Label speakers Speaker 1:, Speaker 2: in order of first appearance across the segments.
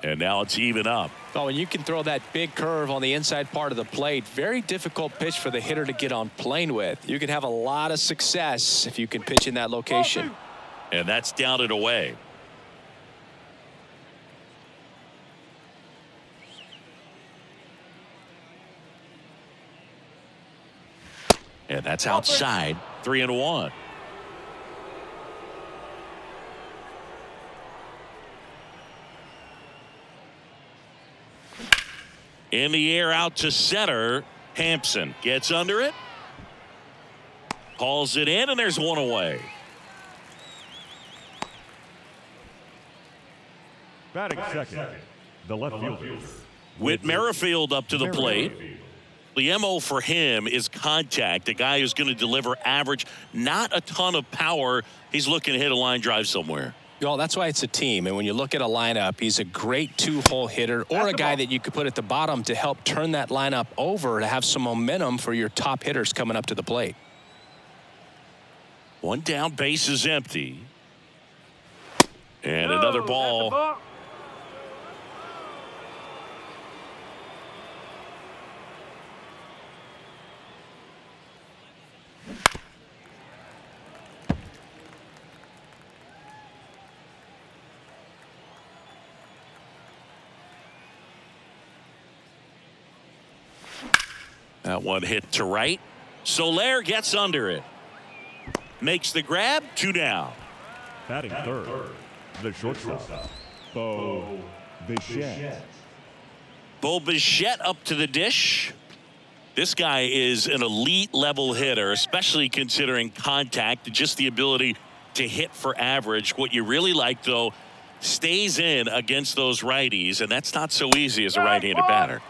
Speaker 1: And now it's even up.
Speaker 2: Oh, and you can throw that big curve on the inside part of the plate. Very difficult pitch for the hitter to get on plane with. You can have a lot of success if you can pitch in that location.
Speaker 1: And that's down and away. And that's outside. 3-1. In the air out to center. Hampson gets under it. Hauls it in, and there's one away.
Speaker 3: Batting second, the left fielder.
Speaker 1: Whit Merrifield up to the plate. The MO for him is contact. A guy who's going to deliver average, not a ton of power. He's looking to hit a line drive somewhere.
Speaker 2: Well, that's why it's a team. And when you look at a lineup, he's a great two-hole hitter or a guy that you could put at the bottom to help turn that lineup over to have some momentum for your top hitters coming up to the plate.
Speaker 1: One down, base is empty. And another ball. That one hit to right. Soler gets under it. Makes the grab. 2 down.
Speaker 3: Batting third, the shortstop, Bo Bichette.
Speaker 1: Bo Bichette up to the dish. This guy is an elite level hitter, especially considering contact and just the ability to hit for average. What you really like, though, stays in against those righties, and that's not so easy as a right-handed batter.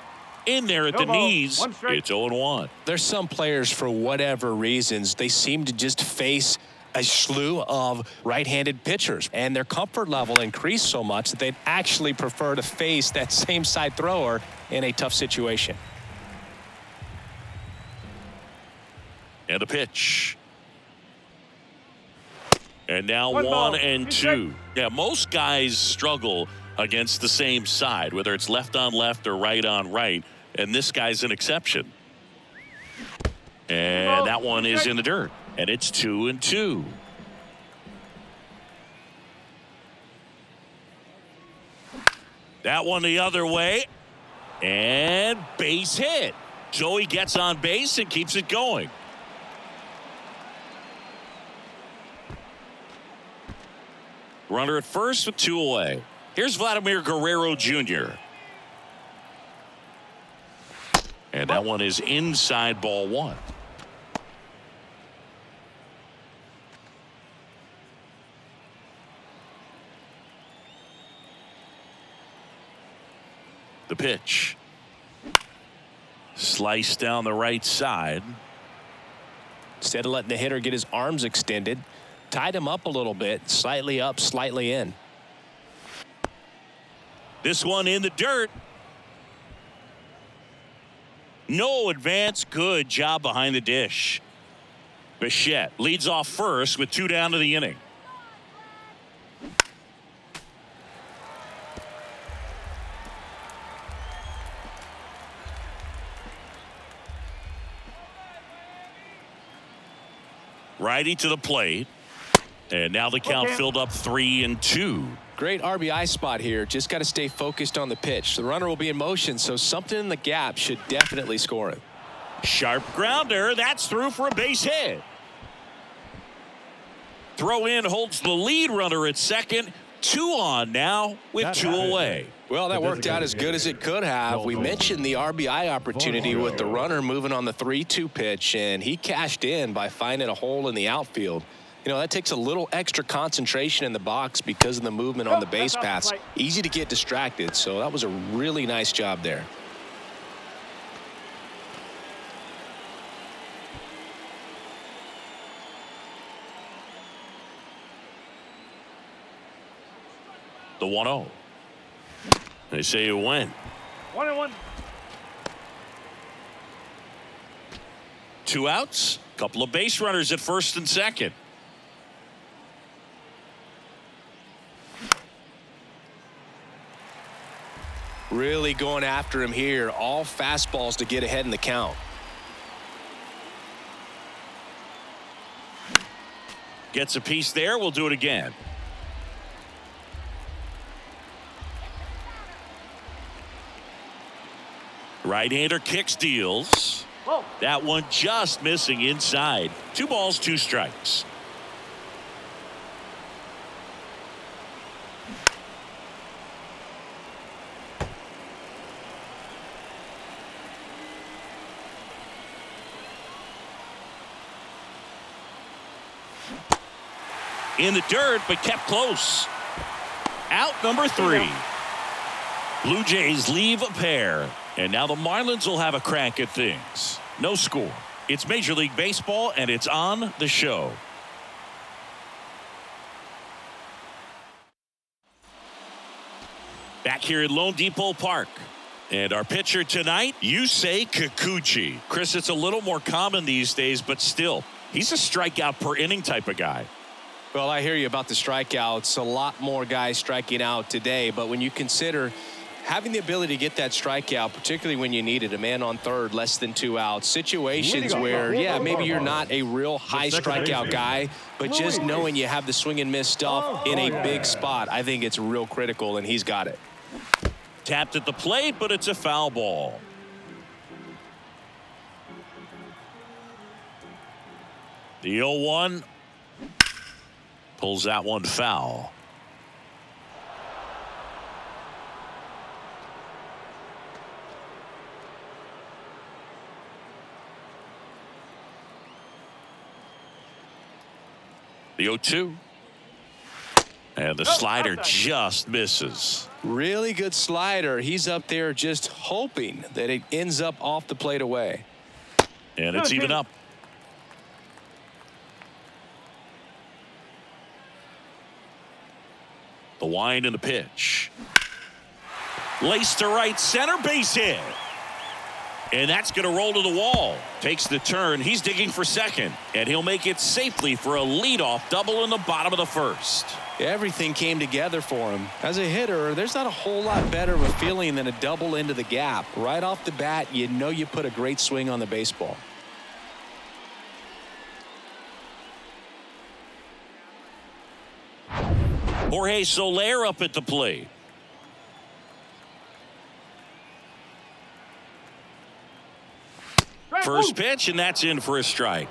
Speaker 1: In there at the knees, it's 0-1.
Speaker 2: There's some players, for whatever reasons, they seem to just face a slew of right-handed pitchers, and their comfort level increased so much that they'd actually prefer to face that same side thrower in a tough situation.
Speaker 1: And a pitch. And now 1-2. Yeah, most guys struggle against the same side, whether it's left on left or right on right. And this guy's an exception. And that one is in the dirt. And it's 2-2. That one the other way. And base hit. Joey gets on base and keeps it going. Runner at first with 2 away. Here's Vladimir Guerrero Jr. And that one is inside, ball 1. The pitch. Slice down the right side.
Speaker 2: Instead of letting the hitter get his arms extended, tied him up a little bit, slightly up, slightly in.
Speaker 1: This one in the dirt. No advance. Good job behind the dish. Bichette leads off first with 2 down to the inning. Righty to the plate. And now the count filled up 3-2.
Speaker 2: Great RBI spot here. Just got to stay focused on the pitch. The runner will be in motion, so something in the gap should definitely score him.
Speaker 1: Sharp grounder. That's through for a base hit. Throw in holds the lead runner at second. 2 on now with 2 away.
Speaker 2: Well, that worked out as good as it could have. We mentioned the RBI opportunity with the runner moving on the 3-2 pitch, and he cashed in by finding a hole in the outfield. You know, that takes a little extra concentration in the box because of the movement on the base paths. Easy to get distracted, so that was a really nice job there.
Speaker 1: The 1-0. They say it went.
Speaker 4: 1-1.
Speaker 1: 2 outs. Couple of base runners at first and second.
Speaker 2: Really going after him here. All fastballs to get ahead in the count.
Speaker 1: Gets a piece there. We'll do it again. Right-hander kicks, deals. That one just missing inside. 2 balls, 2 strikes. In the dirt, but kept close. Out number 3. Blue Jays leave a pair. And now the Marlins will have a crack at things. No score. It's Major League Baseball, and it's on the show. Back here at Lone Depot Park. And our pitcher tonight, Yusei Kikuchi. Chris, it's a little more common these days, but still, he's a strikeout per inning type of guy.
Speaker 2: Well, I hear you about the strikeouts. A lot more guys striking out today, but when you consider having the ability to get that strikeout, particularly when you need it, a man on third, less than 2 outs, situations where, yeah, maybe you're not a real high strikeout guy, but just knowing you have the swing and miss stuff in a big spot, I think it's real critical, and he's got it.
Speaker 1: Tapped at the plate, but it's a foul ball. The 0-1 pulls that one foul. The 0-2. And the slider just misses.
Speaker 2: Really good slider. He's up there just hoping that it ends up off the plate away.
Speaker 1: And it's even up. The wind and the pitch. Laced to right center, base hit. And that's going to roll to the wall. Takes the turn. He's digging for second. And he'll make it safely for a leadoff double in the bottom of the first.
Speaker 2: Everything came together for him. As a hitter, there's not a whole lot better of a feeling than a double into the gap. Right off the bat, you know you put a great swing on the baseball.
Speaker 1: Jorge Soler up at the plate. First pitch, and that's in for a strike.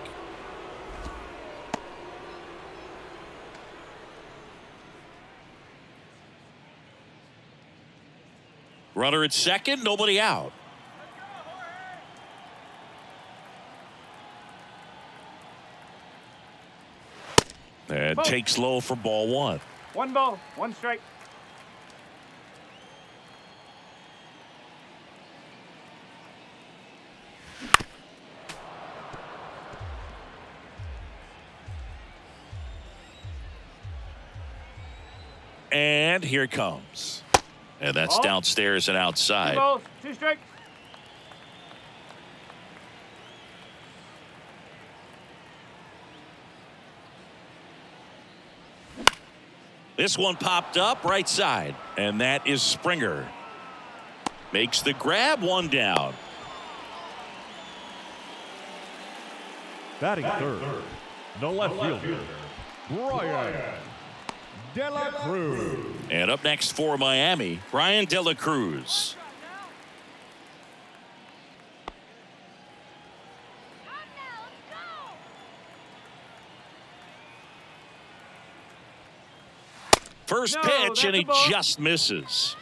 Speaker 1: Runner at second, nobody out. And takes low for ball 1.
Speaker 4: 1 ball, 1 strike.
Speaker 1: And here it comes. And that's downstairs and
Speaker 4: 2
Speaker 1: outside.
Speaker 4: balls, 2 strikes.
Speaker 1: This one popped up right side. And that is Springer. Makes the grab, 1 down.
Speaker 3: Batting third, the left fielder, Brian De La Cruz.
Speaker 1: And up next for Miami, Brian De La Cruz. First pitch, and he just misses.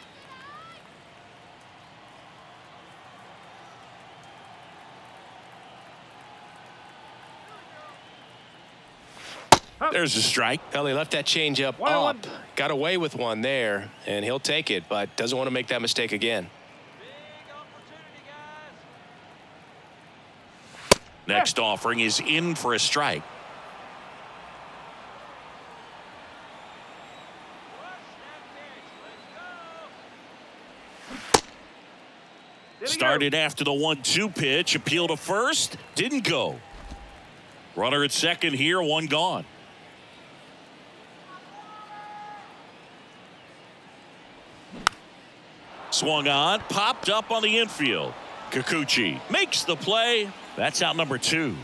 Speaker 1: There's a strike.
Speaker 2: Well, he left that changeup up. Got away with one there, and he'll take it, but doesn't want to make that mistake again.
Speaker 1: Next offering is in for a strike. Started after the 1-2 pitch. Appeal to first. Didn't go. Runner at second here. 1 gone. swung on, popped up on the infield. Kikuchi makes the play. That's out number 2.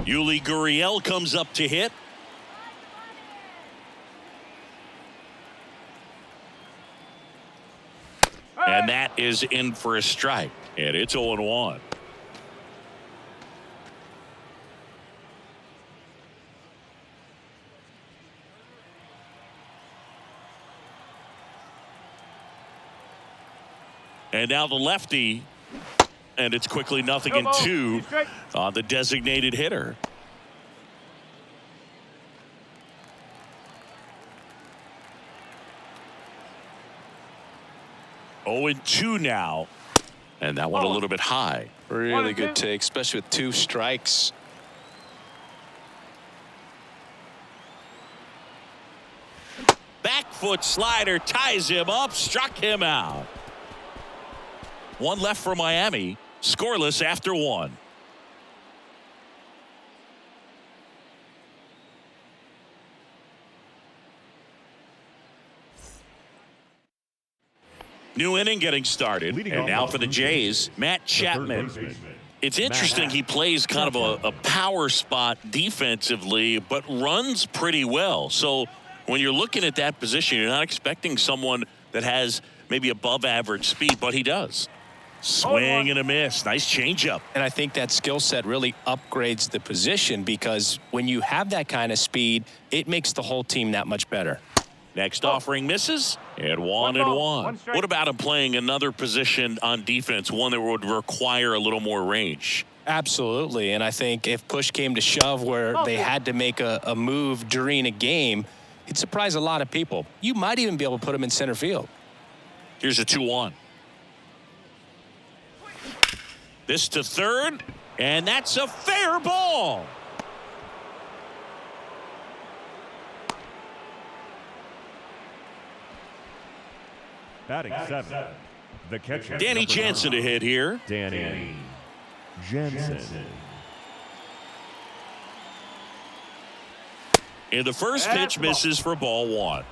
Speaker 1: Yuli Gurriel comes up to hit. And that is in for a strike. And it's 0-1. And now the lefty. And it's quickly 0-2 on the designated hitter. Oh, and 2 now. And that one a little bit high.
Speaker 2: Really good take, especially with 2 strikes.
Speaker 1: Back foot slider ties him up, struck him out. 1 left for Miami. Scoreless after 1. New inning getting started. And now for the Jays, Matt Chapman. It's interesting he plays kind of a power spot defensively, but runs pretty well. So when you're looking at that position, you're not expecting someone that has maybe above average speed, but he does. Swing and a miss. Nice changeup.
Speaker 2: And I think that skill set really upgrades the position because when you have that kind of speed, it makes the whole team that much better.
Speaker 1: Next offering misses. And 1-1. What about him playing another position on defense, one that would require a little more range?
Speaker 2: Absolutely. And I think if push came to shove where they had to make a move during a game, it'd surprise a lot of people. You might even be able to put him in center field.
Speaker 1: Here's a 2-1. This to third, and that's a fair ball.
Speaker 3: Batting 7. The catcher.
Speaker 1: Danny Jansen to hit here.
Speaker 3: Danny Jansen.
Speaker 1: And the first pitch misses for ball 1.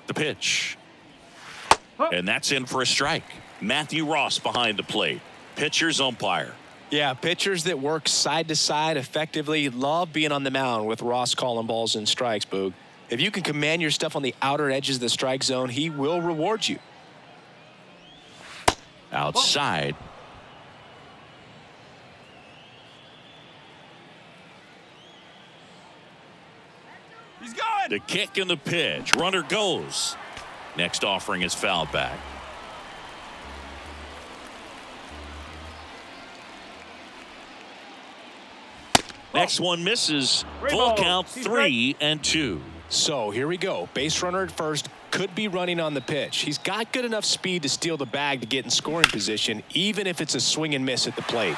Speaker 1: The pitch. And that's in for a strike. Matthew Ross behind the plate. Pitcher's umpire.
Speaker 2: Yeah, pitchers that work side to side effectively love being on the mound with Ross calling balls and strikes, Boog. If you can command your stuff on the outer edges of the strike zone, he will reward you.
Speaker 1: Outside.
Speaker 2: He's going.
Speaker 1: The kick and the pitch. Runner goes. Next offering is fouled back. Next one misses. Full count 3-2.
Speaker 2: So here we go. Base runner at first, could be running on the pitch. He's got good enough speed to steal the bag to get in scoring position, even if it's a swing and miss at the plate.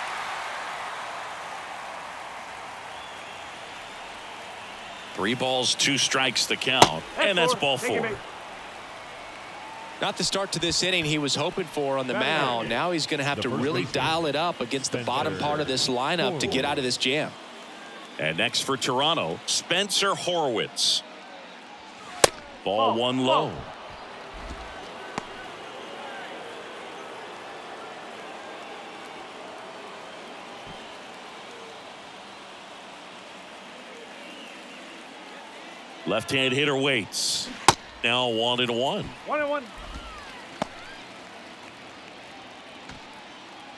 Speaker 1: Three balls, 2 strikes the count. And that's ball 4.
Speaker 2: Not the start to this inning he was hoping for on the mound. Now he's going to have to really dial it up against the bottom part of this lineup to get out of this jam.
Speaker 1: And next for Toronto, Spencer Horwitz. Ball 1 low. Left-hand hitter waits. Now 1-1.
Speaker 4: 1-1.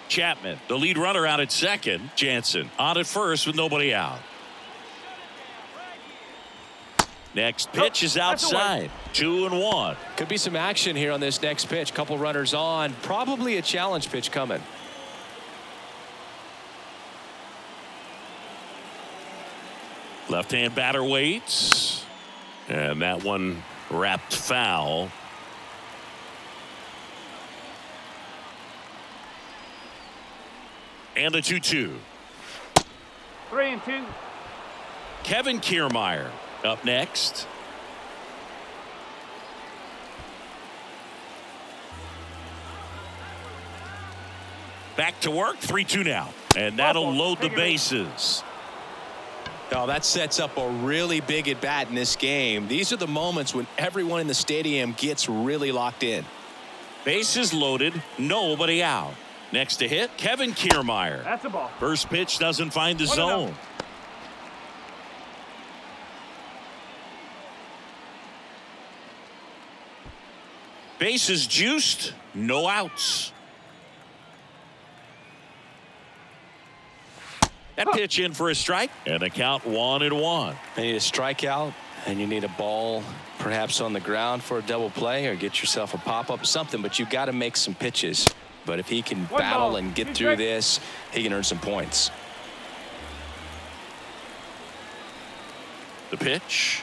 Speaker 1: Chapman, the lead runner out at second. Jansen on at first with nobody out. Next pitch is outside. 2-1.
Speaker 2: Could be some action here on this next pitch. Couple runners on. Probably a challenge pitch coming.
Speaker 1: Left-hand batter waits. And that one wrapped foul. And a 2-2.
Speaker 4: 3-2.
Speaker 1: Kevin Kiermaier up next. Back to work, 3-2 now. And that'll load the bases.
Speaker 2: Oh, that sets up a really big at bat in this game. These are the moments when everyone in the stadium gets really locked in.
Speaker 1: Bases loaded, nobody out. Next to hit, Kevin Kiermaier.
Speaker 4: That's a ball.
Speaker 1: First pitch doesn't find the zone. Bases juiced, no outs. That pitch in for a strike, and the count 1-1.
Speaker 2: You need a strikeout, and you need a ball perhaps on the ground for a double play, or get yourself a pop-up, something, but you've got to make some pitches. But if he can battle and get through this, he can earn some points.
Speaker 1: The pitch.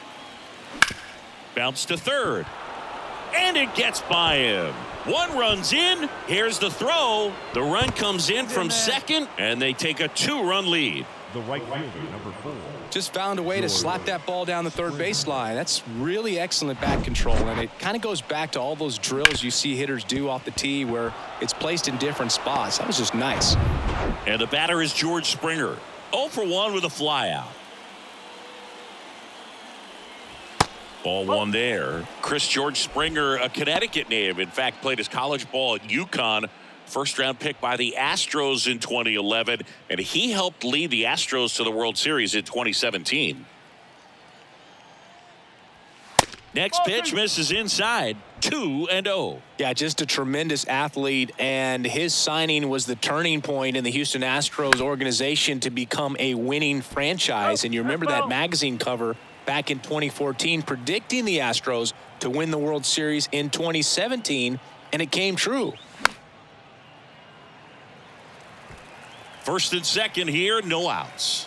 Speaker 1: Bounce to third. And it gets by him. One run's in. Here's the throw. The run comes in from second, and they take a 2-run lead.
Speaker 3: The right fielder, number 4.
Speaker 2: Just found a way to slap that ball down the third baseline. That's really excellent bat control, and it kind of goes back to all those drills you see hitters do off the tee where it's placed in different spots. That was just nice.
Speaker 1: And the batter is George Springer. 0 for 1 with a flyout. Ball one there. George Springer, a Connecticut native. In fact, played his college ball at UConn. First-round pick by the Astros in 2011. And he helped lead the Astros to the World Series in 2017. Next pitch misses inside. 2-0.
Speaker 2: Yeah, just a tremendous athlete, and his signing was the turning point in the Houston Astros organization to become a winning franchise. And you remember that magazine cover back in 2014 predicting the Astros to win the World Series in 2017, and it came true.
Speaker 1: First and second here, no outs.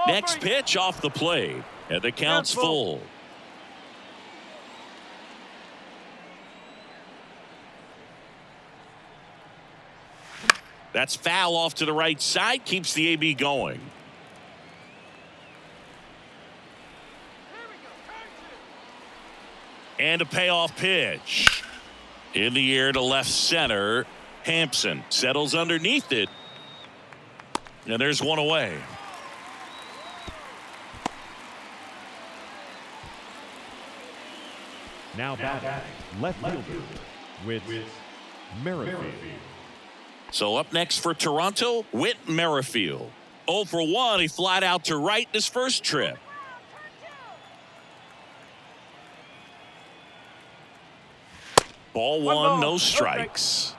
Speaker 1: Next pitch off the plate, and the count's full. That's foul off to the right side, keeps the AB going. And a payoff pitch. In the air to left center. Hampson settles underneath it. And there's one away.
Speaker 3: Now batting, left fielder with Merrifield.
Speaker 1: So up next for Toronto, Whit Merrifield. 0 for 1, he flied out to right in his first trip. Ball one, no strikes.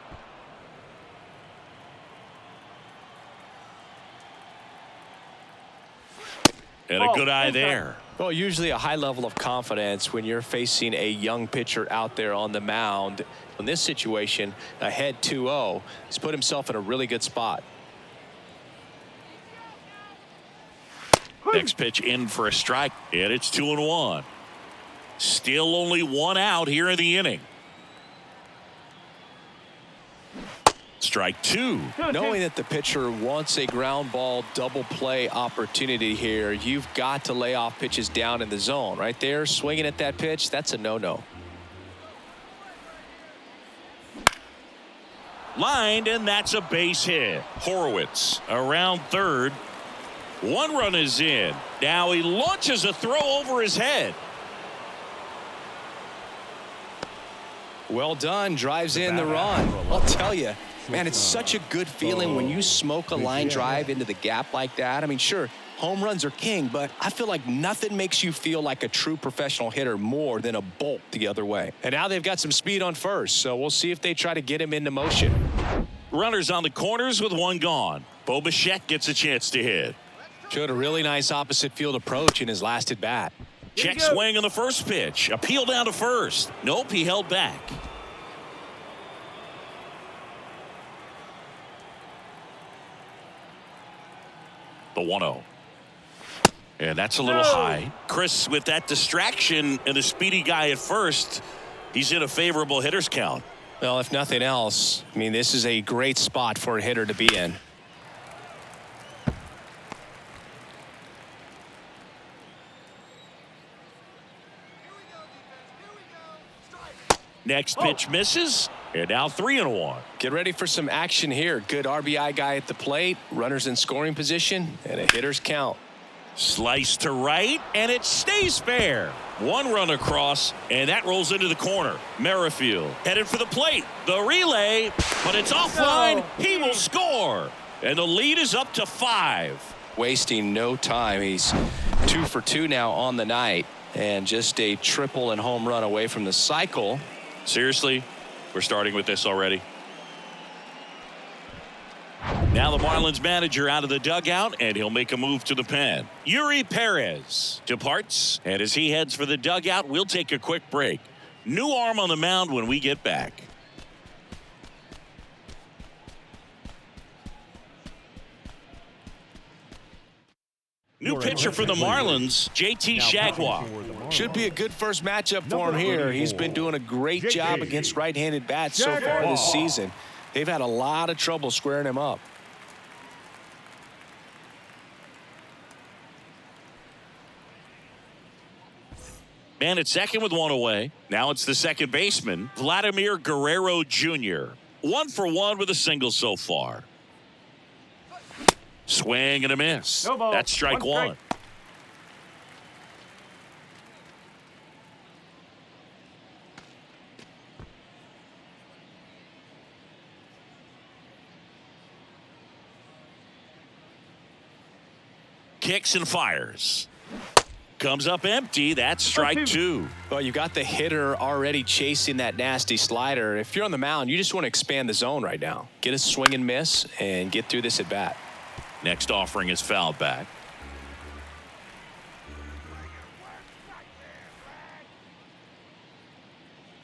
Speaker 1: And a good eye there.
Speaker 2: Well, usually a high level of confidence when you're facing a young pitcher out there on the mound. In this situation, ahead 2-0, he's put himself in a really good spot.
Speaker 1: Next pitch in for a strike, and it's 2-1. Still only one out here in the inning. Strike two.
Speaker 2: Knowing that the pitcher wants a ground ball double play opportunity here, you've got to lay off pitches down in the zone. Right there, swinging at that pitch, that's a no-no.
Speaker 1: Lined, and that's a base hit. Horowitz around third. One run is in. Now he launches a throw over his head.
Speaker 2: Well done, drives in the run. I'll tell you, man, it's such a good feeling when you smoke a line drive into the gap like that. I mean, sure, home runs are king, but I feel like nothing makes you feel like a true professional hitter more than a bolt the other way. And now they've got some speed on first, so we'll see if they try to get him into motion.
Speaker 1: Runners on the corners with one gone. Bo Bichette gets a chance to hit.
Speaker 2: Showed a really nice opposite field approach in his last at bat.
Speaker 1: Check swing on the first pitch. Appeal down to first. Nope, he held back. The 1-0. And that's a little high. Chris, with that distraction and a speedy guy at first, he's in a favorable hitter's count.
Speaker 2: Well, if nothing else, I mean, this is a great spot for a hitter to be in.
Speaker 1: Next pitch misses, and now 3-1.
Speaker 2: Get ready for some action here. Good RBI guy at the plate, runners in scoring position, and a hitter's count.
Speaker 1: Slice to right, and it stays fair. One run across, and that rolls into the corner. Merrifield headed for the plate. The relay, but it's offline. He will score, and the lead is up to 5.
Speaker 2: Wasting no time. He's 2 for 2 now on the night, and just a triple and home run away from the cycle.
Speaker 1: Seriously, we're starting with this already. Now the Marlins manager out of the dugout, and he'll make a move to the pen. Yuri Perez departs, and as he heads for the dugout, we'll take a quick break. New arm on the mound when we get back. New pitcher for the Marlins, JT Jaguar.
Speaker 2: Should be a good first matchup for him here. He's been doing a great job against right-handed bats so far this season. They've had a lot of trouble squaring him up.
Speaker 1: Man at second with one away. Now it's the second baseman, Vladimir Guerrero Jr. 1 for 1 with a single so far. Swing and a miss.
Speaker 4: No ball.
Speaker 1: That's strike one. Kicks and fires. Comes up empty. That's strike 2.
Speaker 2: Well, you got the hitter already chasing that nasty slider. If you're on the mound, you just want to expand the zone right now. Get a swing and miss and get through this at bat.
Speaker 1: Next offering is fouled back.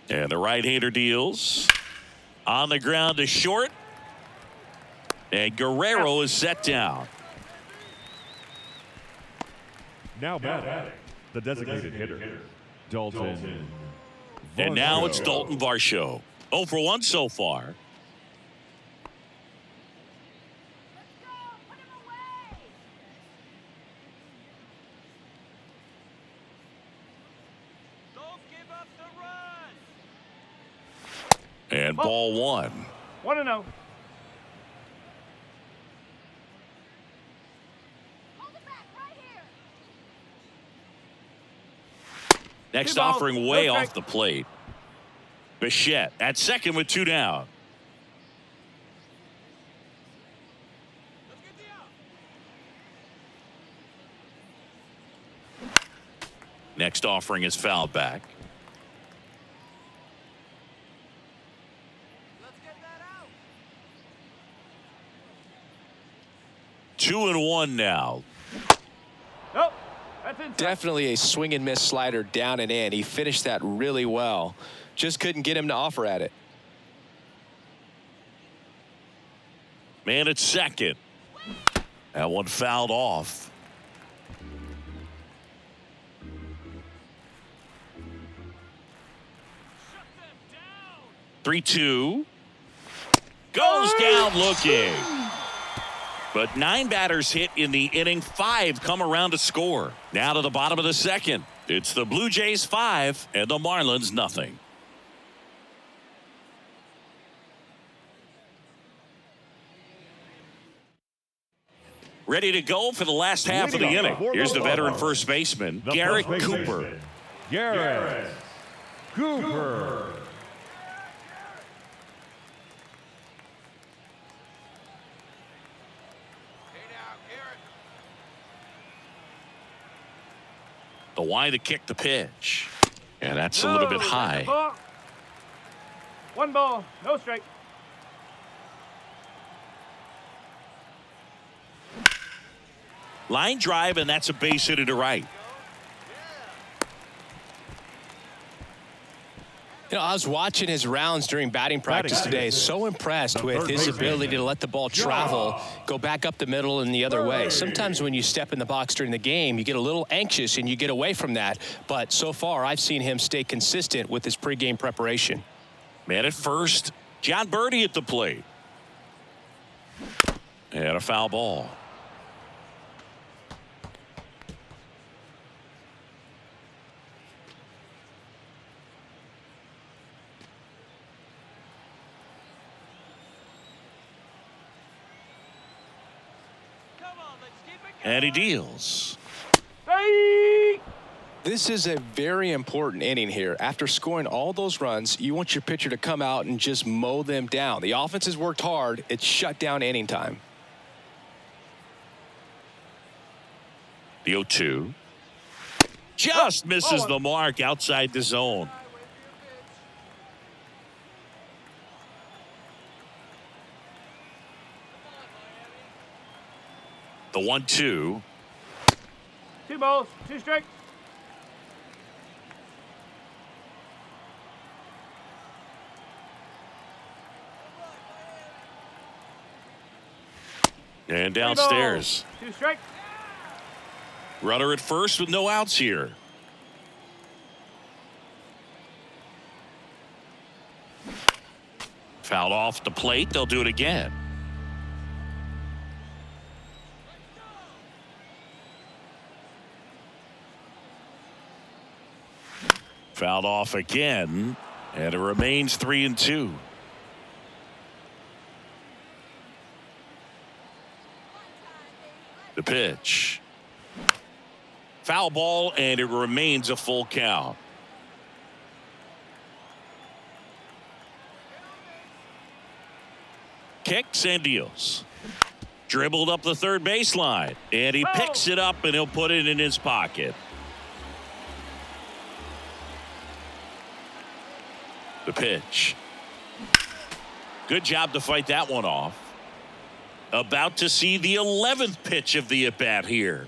Speaker 1: And the right-hander deals. On the ground to short. And Guerrero is set down.
Speaker 3: Now batting, the designated hitter, Dalton.
Speaker 1: And now it's Dalton Varsho. 0 for 1 so far. And ball 1.
Speaker 4: 1-0.
Speaker 1: Next
Speaker 4: 2 balls,
Speaker 1: offering way
Speaker 4: no
Speaker 1: off
Speaker 4: strike.
Speaker 1: the plate. Bichette at second with 2 down. Next offering is fouled back. Two and 1 now.
Speaker 4: Nope. That's inside.
Speaker 2: Definitely a swing and miss slider down and in. He finished that really well. Just couldn't get him to offer at it.
Speaker 1: Man at second. That one fouled off. Three, 2. Goes down looking. But 9 batters hit in the inning. 5 come around to score. Now to the bottom of the second. It's the Blue Jays 5 and the Marlins nothing. Ready to go for the last half of the inning. Here's the veteran first baseman, Garrett Cooper.
Speaker 3: Garrett Cooper.
Speaker 1: The Y to kick the pitch. And that's a little bit high.
Speaker 4: Ball. 1 ball, no strike.
Speaker 1: Line drive, and that's a base hit to right.
Speaker 2: You know, I was watching his rounds during batting practice today. So impressed with his ability to let the ball travel, go back up the middle and the other way. Sometimes when you step in the box during the game, you get a little anxious and you get away from that. But so far, I've seen him stay consistent with his pregame preparation.
Speaker 1: Man at first. John Birdie at the plate. And a foul ball. And he deals.
Speaker 4: Hey!
Speaker 2: This is a very important inning here. After scoring all those runs, you want your pitcher to come out and just mow them down. The offense has worked hard. It's shut down inning time.
Speaker 1: The 0-2. Just misses the mark outside the zone. The 1-2.
Speaker 4: 2 balls, 2 strikes.
Speaker 1: And downstairs.
Speaker 4: 2 strikes.
Speaker 1: Runner at first with no outs here. Fouled off the plate. They'll do it again. Fouled off again, and it remains 3-2. The pitch. Foul ball, and it remains a full count. Kicks and deals. Dribbled up the third baseline, and he picks it up, and he'll put it in his pocket. The pitch. Good job to fight that one off. About to see the 11th pitch of the at-bat here.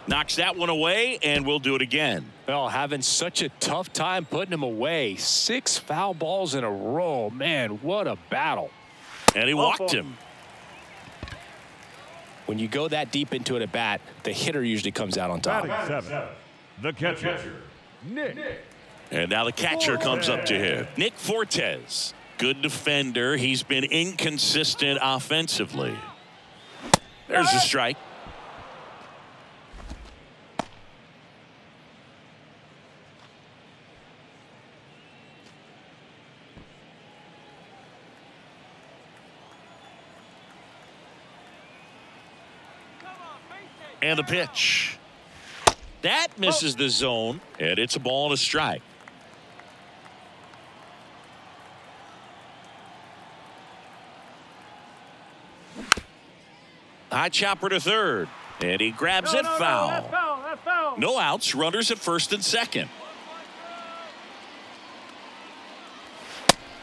Speaker 1: Knocks that one away, and we'll do it again.
Speaker 2: Well, having such a tough time putting him away. 6 foul balls in a row. Man, what a battle.
Speaker 1: And he walked him.
Speaker 2: When you go that deep into an at-bat, the hitter usually comes out on top.
Speaker 3: Batting 7, the catcher, Nick.
Speaker 1: And now the catcher comes up to him. Nick Fortes. Good defender. He's been inconsistent offensively. There's a strike. And the pitch. That misses the zone, and it's a ball and a strike. High chopper to third, and he grabs it. Foul.
Speaker 4: That's foul. That's foul.
Speaker 1: No outs. Runners at first and second.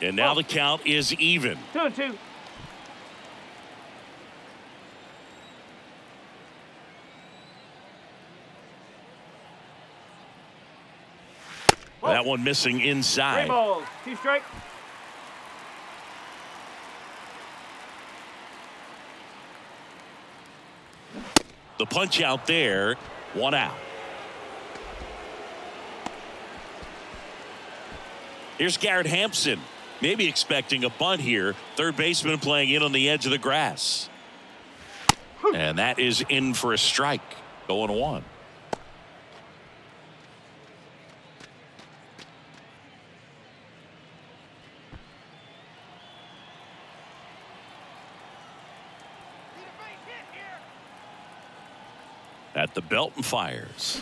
Speaker 1: And now the count is even.
Speaker 4: 2-2.
Speaker 1: That one missing
Speaker 4: 3
Speaker 1: inside.
Speaker 4: balls, 2 strikes.
Speaker 1: The punch out there, 1 out. Here's Garrett Hampson, maybe expecting a bunt here. Third baseman playing in on the edge of the grass. And that is in for a strike. Going 1. At the belt and fires.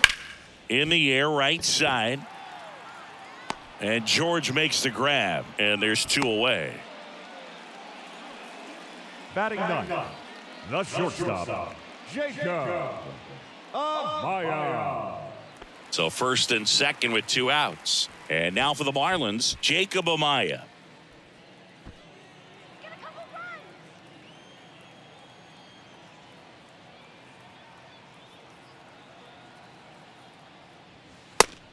Speaker 1: In the air, right side. And George makes the grab, and there's 2 away.
Speaker 3: Batting 9, the shortstop, Jacob Amaya.
Speaker 1: So first and second with 2 outs. And now for the Marlins, Jacob Amaya.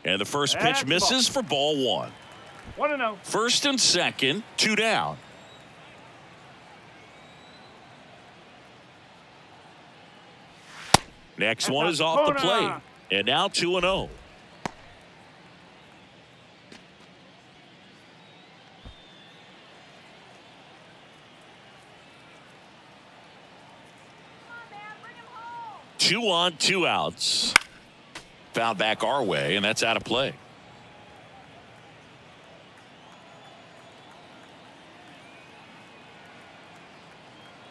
Speaker 1: And the first pitch
Speaker 4: That's
Speaker 1: misses for ball 1.
Speaker 4: 1-0.
Speaker 1: First and second, 2 down. Next one is off the plate. And now 2-0. Two on, 2 outs. Foul back our way, and that's out of play.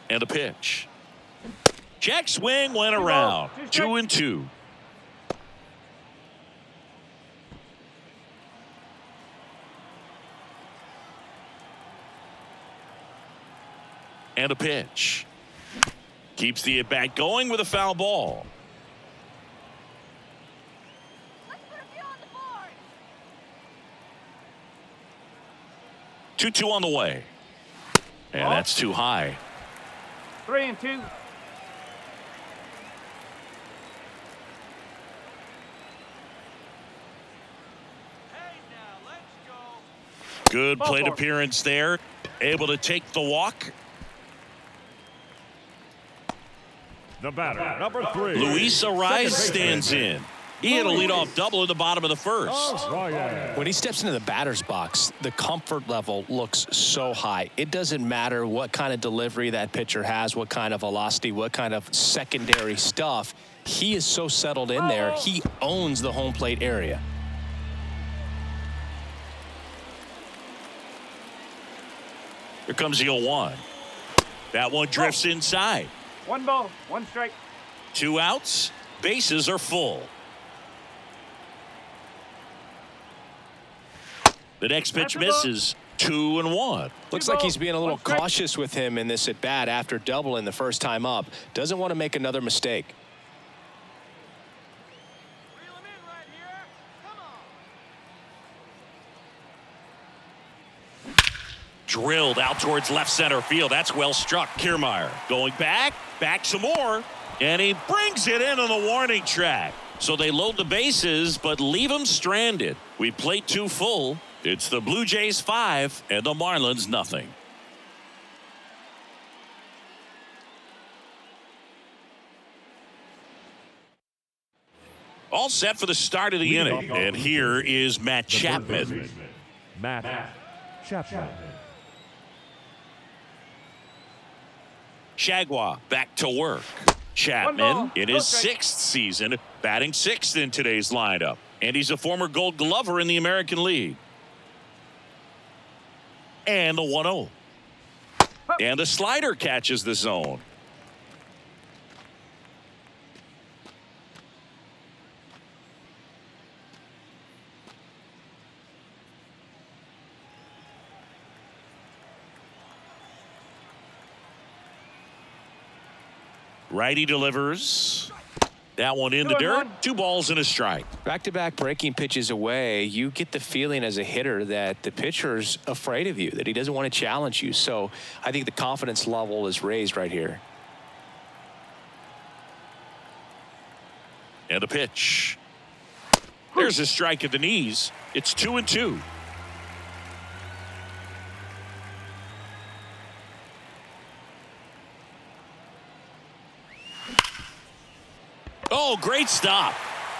Speaker 1: And a pitch. Check swing went around. 2-2. And a pitch. Keeps the at bat going with a foul ball.
Speaker 5: Let's put a few on the board.
Speaker 1: 2-2 on the way. And that's too high.
Speaker 4: 3-2.
Speaker 1: Good plate appearance there. Able to take the walk.
Speaker 3: The batter, number 3.
Speaker 1: Luis Ariz stands in. He had a leadoff double in the bottom of the first.
Speaker 3: Ryan.
Speaker 2: When he steps into the batter's box, the comfort level looks so high. It doesn't matter what kind of delivery that pitcher has, what kind of velocity, what kind of secondary stuff. He is so settled in there. He owns the home plate area.
Speaker 1: Here comes the 0-1. That one drifts inside.
Speaker 4: 1 ball, 1 strike.
Speaker 1: 2 outs. Bases are full. The next pitch misses. 2-1.
Speaker 2: Looks like he's being a little cautious with him in this at bat after doubling the first time up. Doesn't want to make another mistake.
Speaker 5: Reel him in right here. Come on.
Speaker 1: Drilled out towards left center field. That's well struck. Kiermaier going back some more, and he brings it in on the warning track. So they load the bases but leave him stranded. We play 2 full. It's the Blue Jays 5 and the Marlins nothing. All set for the start of the inning, and here is Matt Chapman.
Speaker 3: Matt Chapman.
Speaker 1: Shagwa back to work. Chapman in his 6th season, batting 6th in today's lineup. And he's a former Gold Glover in the American League. And the 1-0. And the slider catches the zone. Righty delivers. That one in the dirt. 2 balls and a strike.
Speaker 2: Back-to-back breaking pitches away, you get the feeling as a hitter that the pitcher's afraid of you, that he doesn't want to challenge you. So I think the confidence level is raised right here.
Speaker 1: And a pitch. There's a strike at the knees. It's 2-2. Oh, great stop.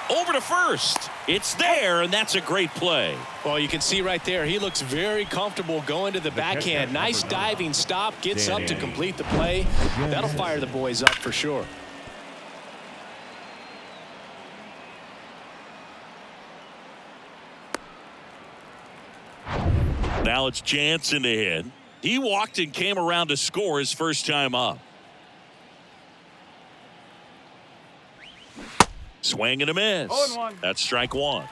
Speaker 1: Over to first. It's there, and that's a great play.
Speaker 2: Well, you can see right there, he looks very comfortable going to the backhand. Nice diving stop, gets up to complete the play. That'll fire the boys up for sure.
Speaker 1: Now it's Jansen to hit. He walked and came around to score his first time up. Swing and a miss.
Speaker 4: 0-1.
Speaker 1: That's strike 1.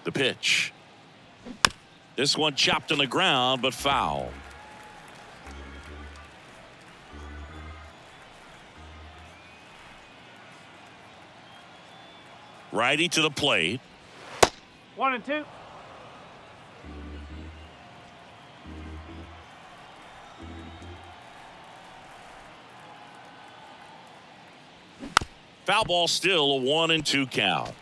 Speaker 1: The pitch. This one chopped on the ground, but foul. Righty to the plate.
Speaker 4: 1-2.
Speaker 1: Foul ball, still a 1-2 count.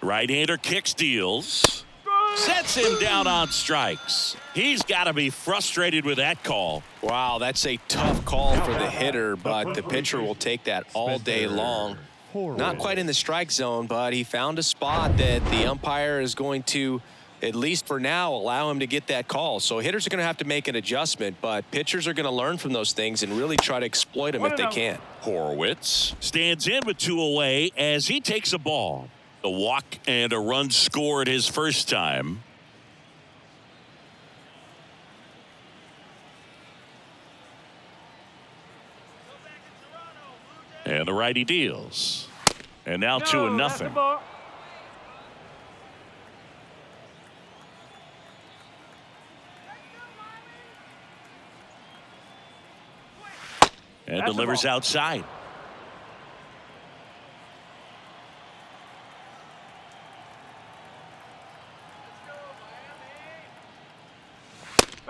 Speaker 1: Right-hander kicks, deals. Sets him down on strikes. He's got to be frustrated with that call.
Speaker 2: Wow, that's a tough call for the hitter, but the pitcher will take that all day long. Not quite in the strike zone, but he found a spot that the umpire is going to, at least for now, allow him to get that call. So hitters are going to have to make an adjustment, but pitchers are going to learn from those things and really try to exploit them if they can.
Speaker 1: Horowitz stands in with 2 away as he takes a ball. A walk and a run scored his first time. And the righty deals. And now 2-0. And delivers outside.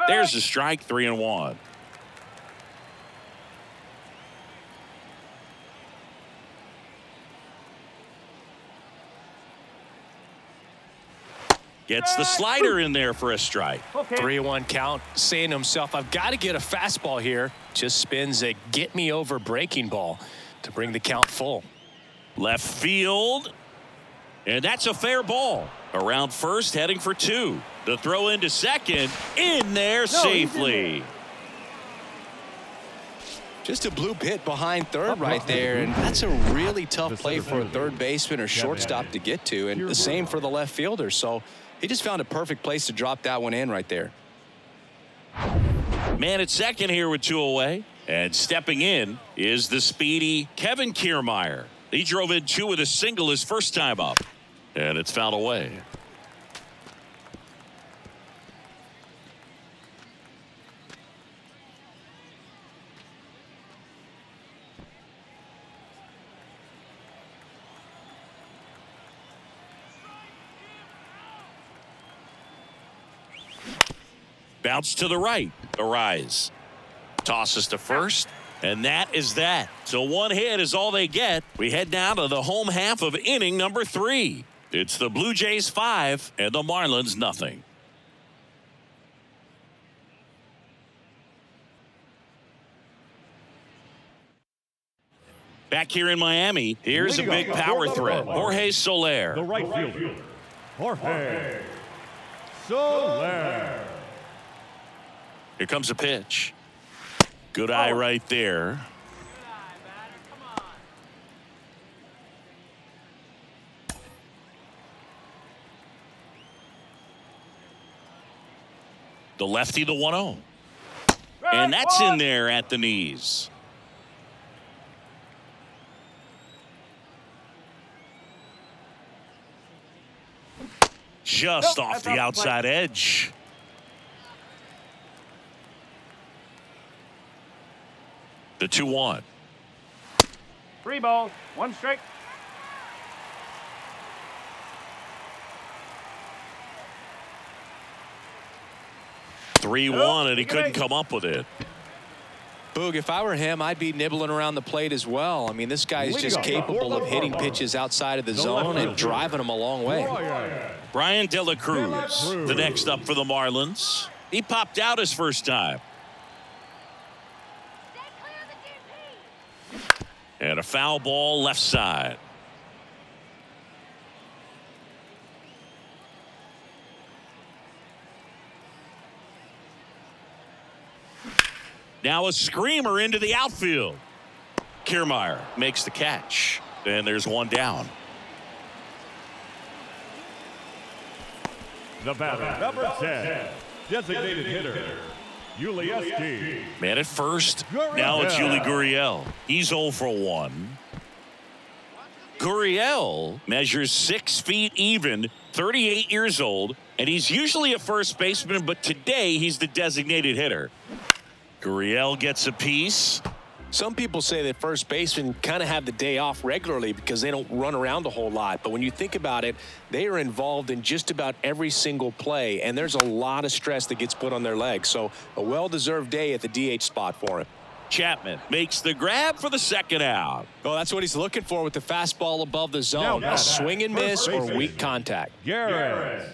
Speaker 1: There's a strike, 3-1. Gets the slider in there for a strike.
Speaker 2: 3-1 count, saying to himself, I've got to get a fastball here. Just spins a get me over breaking ball to bring the count full.
Speaker 1: Left field. And that's a fair ball. Around first, heading for 2. The throw into second. In there safely.
Speaker 2: Just a bloop hit behind third right there, and that's a really tough play for a third baseman or shortstop to get to, and the same for the left fielder. So he just found a perfect place to drop that one in right there.
Speaker 1: Man at second here with 2 away. And stepping in is the speedy Kevin Kiermaier. He drove in 2 with a single his first time up. And it's fouled away. Bounce to the right. Arise. Tosses to first. And that is that. So 1 hit is all they get. We head now to the home half of inning number 3. It's the Blue Jays 5 and the Marlins nothing. Back here in Miami, here's a big power threat. Jorge Soler.
Speaker 3: The right fielder, Jorge Soler.
Speaker 1: Here comes a pitch. Good eye right there. The lefty, the 1-0. And that's in there at the knees. Just off the outside edge. The 2-1.
Speaker 4: 3 balls, 1 strike.
Speaker 1: And he couldn't come up with it.
Speaker 2: Boog, if I were him, I'd be nibbling around the plate as well. I mean, this guy is just capable of hitting pitches outside of the zone and driving them a long way.
Speaker 1: Brian De La Cruz, the next up for the Marlins. He popped out his first time. And a foul ball left side. Now a screamer into the outfield. Kiermaier makes the catch. And there's 1 down.
Speaker 3: The batter, number 10, designated hitter, Yuli.
Speaker 1: Man at first. Now it's Yuli Gurriel. He's 0 for 1. Gurriel measures 6 feet even, 38 years old, and he's usually a first baseman, but today he's the designated hitter. Gurriel gets a piece.
Speaker 2: Some people say that first basemen kind of have the day off regularly because they don't run around a whole lot. But when you think about it, they are involved in just about every single play, and there's a lot of stress that gets put on their legs. So a well-deserved day at the DH spot for him.
Speaker 1: Chapman makes the grab for the second out.
Speaker 2: Oh, that's what he's looking for with the fastball above the zone.
Speaker 3: Now
Speaker 2: A swing and miss or
Speaker 3: baseman.
Speaker 2: weak contact.
Speaker 3: Garrett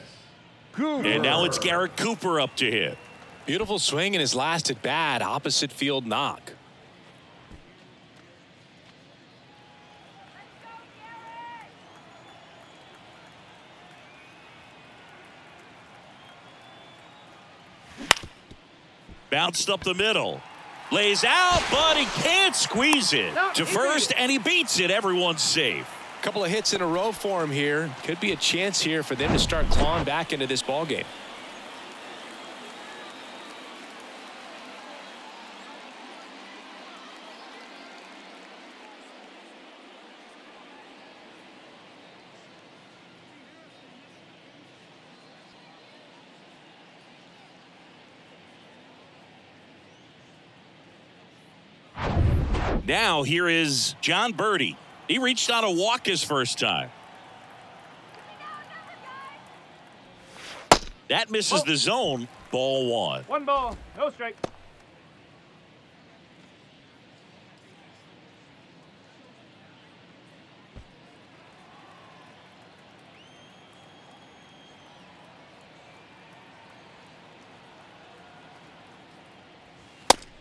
Speaker 3: Cooper.
Speaker 1: And now it's Garrett Cooper up to hit.
Speaker 2: Beautiful swing in his last at bat. Opposite field knock.
Speaker 1: Bounced up the middle. Lays out, but he can't squeeze it. To first, and he beats it. Everyone's safe.
Speaker 2: A couple of hits in a row for him here. Could be a chance here for them to start clawing back into this ball game.
Speaker 1: Now here is John Birdie. He reached on a walk his first time. That misses the zone. Ball one.
Speaker 4: 1 ball, no strike.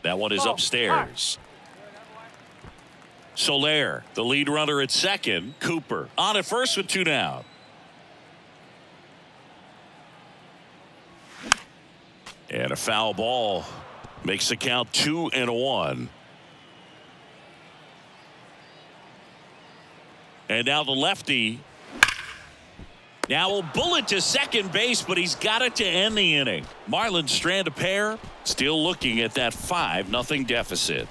Speaker 1: That one is upstairs. Soler, the lead runner at second. Cooper on at first with 2 down. And a foul ball makes the count 2-1. And now the lefty. Now will bullet to second base, but he's got it to end the inning. Marlins strand a pair, still looking at that 5-0 deficit.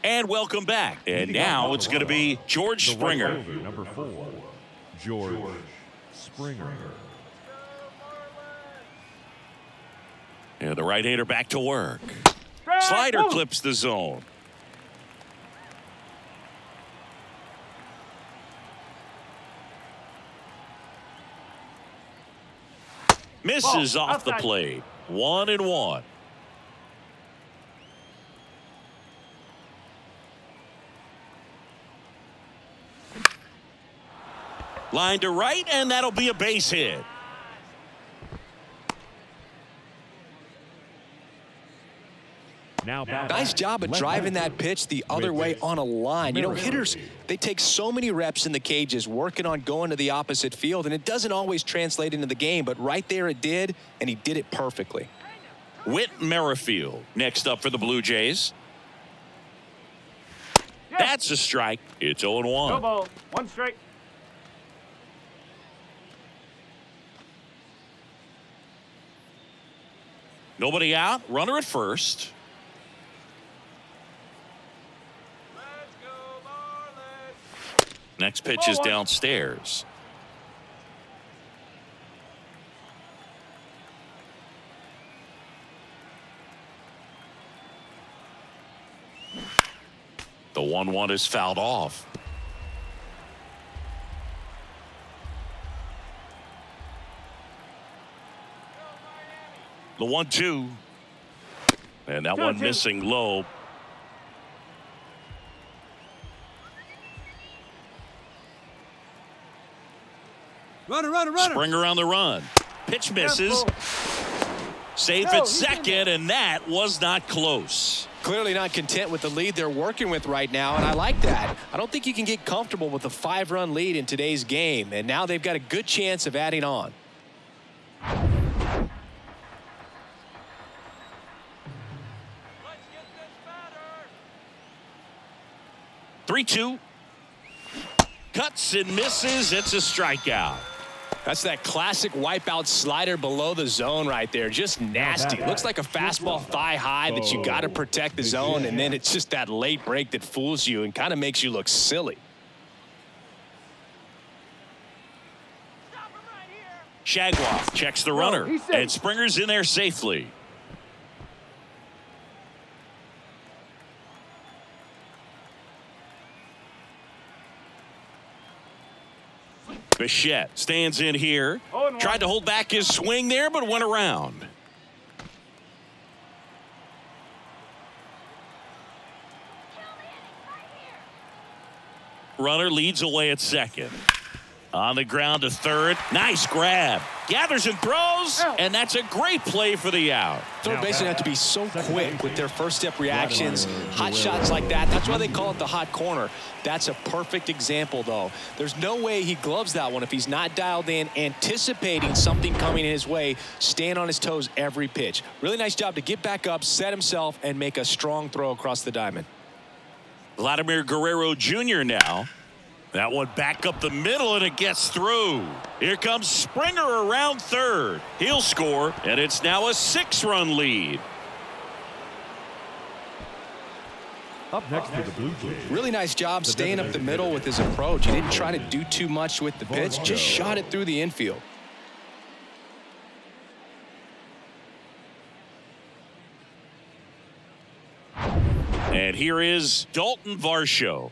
Speaker 1: And welcome back. And now it's going to be George Springer.
Speaker 3: Number 4, George Springer.
Speaker 1: And the right-hander back to work. Slider clips the zone. Misses off the plate. 1-1. Line to right, and that'll be a base hit.
Speaker 3: Now
Speaker 2: Nice job of driving that pitch the other way on a line. You know, hitters, they take so many reps in the cages working on going to the opposite field, and it doesn't always translate into the game, but right there it did, and he did it perfectly.
Speaker 1: Whit Merrifield next up for the Blue Jays. That's a strike. It's 0-1.
Speaker 4: No ball, 1 strike.
Speaker 1: Nobody out. Runner at first. Next pitch is downstairs. The 1-1 is fouled off. The 1-2. And that one missing low.
Speaker 6: Runner.
Speaker 1: Springer on the run. Pitch misses. Safe at second, and that was not close.
Speaker 2: Clearly not content with the lead they're working with right now, and I like that. I don't think you can get comfortable with a 5-run lead in today's game, and now they've got a good chance of adding on.
Speaker 5: Let's get this better.
Speaker 1: 3-2. Cuts and misses. It's a strikeout.
Speaker 2: That's that classic wipeout slider below the zone right there. Just nasty. Looks like a fastball thigh high that you got to protect the zone, and then it's just that late break that fools you and kind of makes you look silly.
Speaker 5: Stop him right here.
Speaker 1: Shagwell checks the runner,
Speaker 4: he's safe.
Speaker 1: and Springer's in there safely. Bichette stands in here.
Speaker 4: 0-1.
Speaker 1: Tried to hold back his swing there, but went around. Runner leads away at second. On the ground to third. Nice grab. Gathers and throws, and that's a great play for the out.
Speaker 2: Third basemen have to be so quick with their first step reactions. Hot shots like that. That's why they call it the hot corner. That's a perfect example, though. There's no way he gloves that one if he's not dialed in, anticipating something coming his way, staying on his toes every pitch. Really nice job to get back up, set himself, and make a strong throw across the diamond.
Speaker 1: Vladimir Guerrero Jr. now. That one back up the middle, and it gets through. Here comes Springer around third. He'll score, and it's now a 6-run lead.
Speaker 3: Up next to the Blue Jays.
Speaker 2: Really nice job staying up the middle with his approach. He didn't try to do too much with the pitch, just shot it through the infield.
Speaker 1: And here is Dalton Varsho.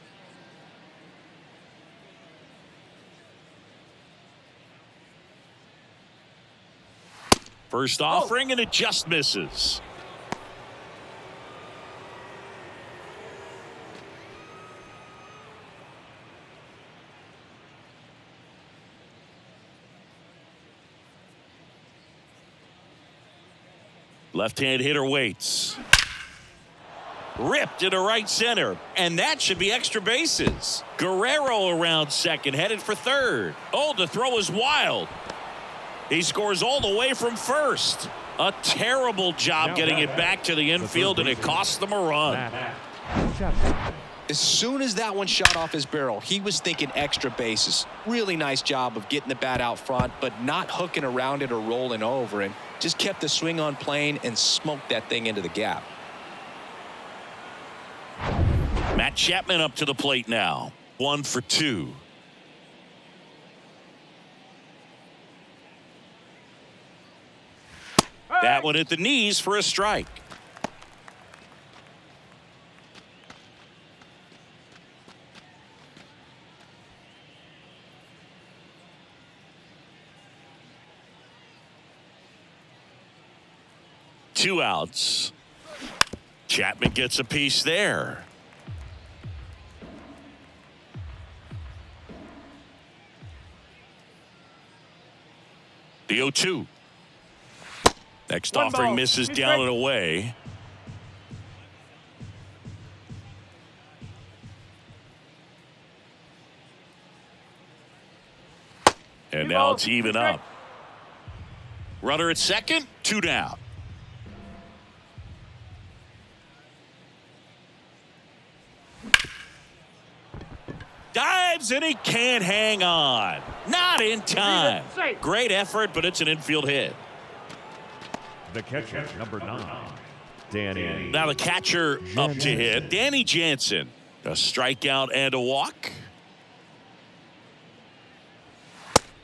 Speaker 1: First offering, and it just misses. Left-hand hitter waits. Ripped into right center, and that should be extra bases. Guerrero around second, headed for third. Oh, the throw is wild. He scores all the way from first. A terrible job getting it back to the infield, and it costs them a run.
Speaker 2: As soon as that one shot off his barrel, he was thinking extra bases. Really nice job of getting the bat out front, but not hooking around it or rolling over, and just kept the swing on plane and smoked that thing into the gap.
Speaker 1: Matt Chapman up to the plate now. 1 for 2. That one at the knees for a strike. Two outs. Chapman gets a piece there. The 0-2. Next offering misses down and away. And now it's even up. Runner at second, 2 down. Dives, and he can't hang on. Not in time. Great effort, but it's an infield hit.
Speaker 3: The catcher, number 9, Danny.
Speaker 1: Now the catcher up to hit, Danny Jansen. A strikeout and a walk.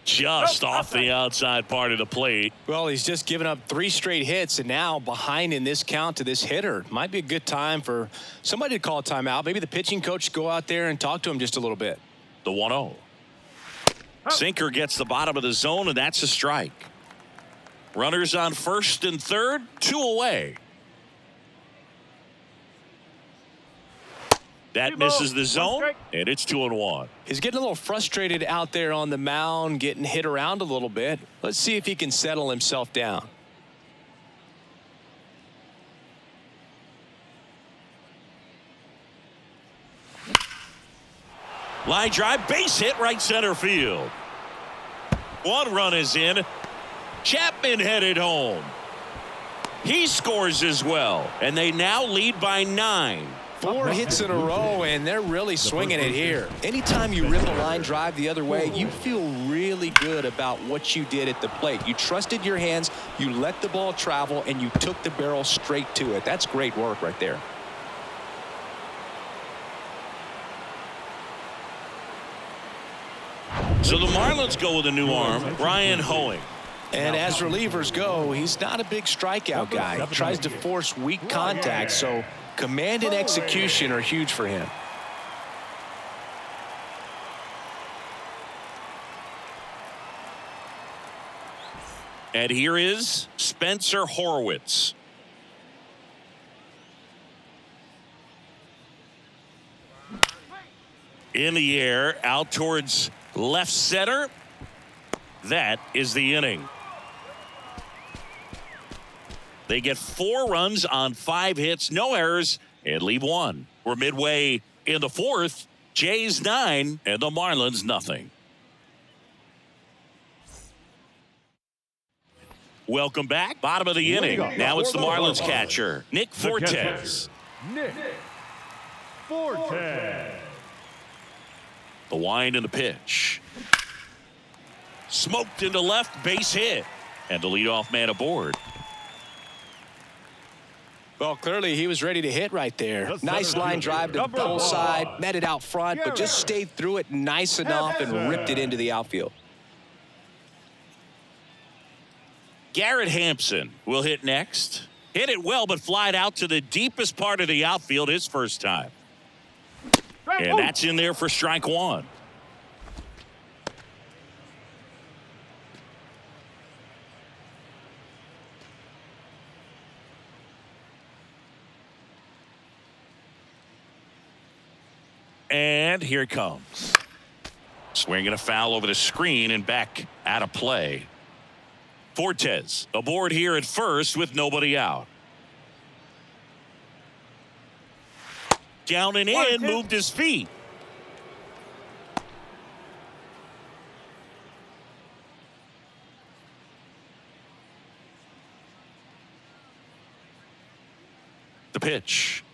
Speaker 1: Just off the outside part of the plate.
Speaker 2: Well, he's just given up 3 straight hits, and now behind in this count to this hitter. Might be a good time for somebody to call a timeout. Maybe the pitching coach go out there and talk to him just a little bit.
Speaker 1: The 1-0. Sinker gets the bottom of the zone, and that's a strike. Runners on first and third, 2 away. That misses the zone, and it's 2-1.
Speaker 2: He's getting a little frustrated out there on the mound, getting hit around a little bit. Let's see if he can settle himself down.
Speaker 1: Line drive, base hit, right center field. 1 run is in. Chapman headed home. He scores as well, and they now lead by 9.
Speaker 2: 4 hits in a row, and they're really swinging it here. Anytime you rip a line drive the other way, you feel really good about what you did at the plate. You trusted your hands, you let the ball travel, and you took the barrel straight to it. That's great work right there.
Speaker 1: So the Marlins go with a new arm, Brian Hoeing.
Speaker 2: And as relievers go, he's not a big strikeout guy. He tries to force weak contact, so command and execution are huge for him.
Speaker 1: And here is Spencer Horwitz. In the air, out towards left center. That is the inning. They get 4 runs on 5 hits, no errors, and leave 1. We're midway in the 4th. Jays 9 and the Marlins nothing. Welcome back. Bottom of the inning. Now it's the Marlins catcher, Nick Fortes.
Speaker 3: Nick Fortes.
Speaker 1: The wind and the pitch. Smoked into left, base hit. And the leadoff man aboard.
Speaker 2: Well, clearly he was ready to hit right there. Nice line drive to the pull side, met it out front, but just stayed through it nice enough and ripped it into the outfield.
Speaker 1: Garrett Hampson will hit next. Hit it well, but flied out to the deepest part of the outfield his first time. And that's in there for strike 1. And here it comes. Swinging a foul over the screen and back out of play. Fortes aboard here at first with nobody out. Down and in, moved his feet. The pitch.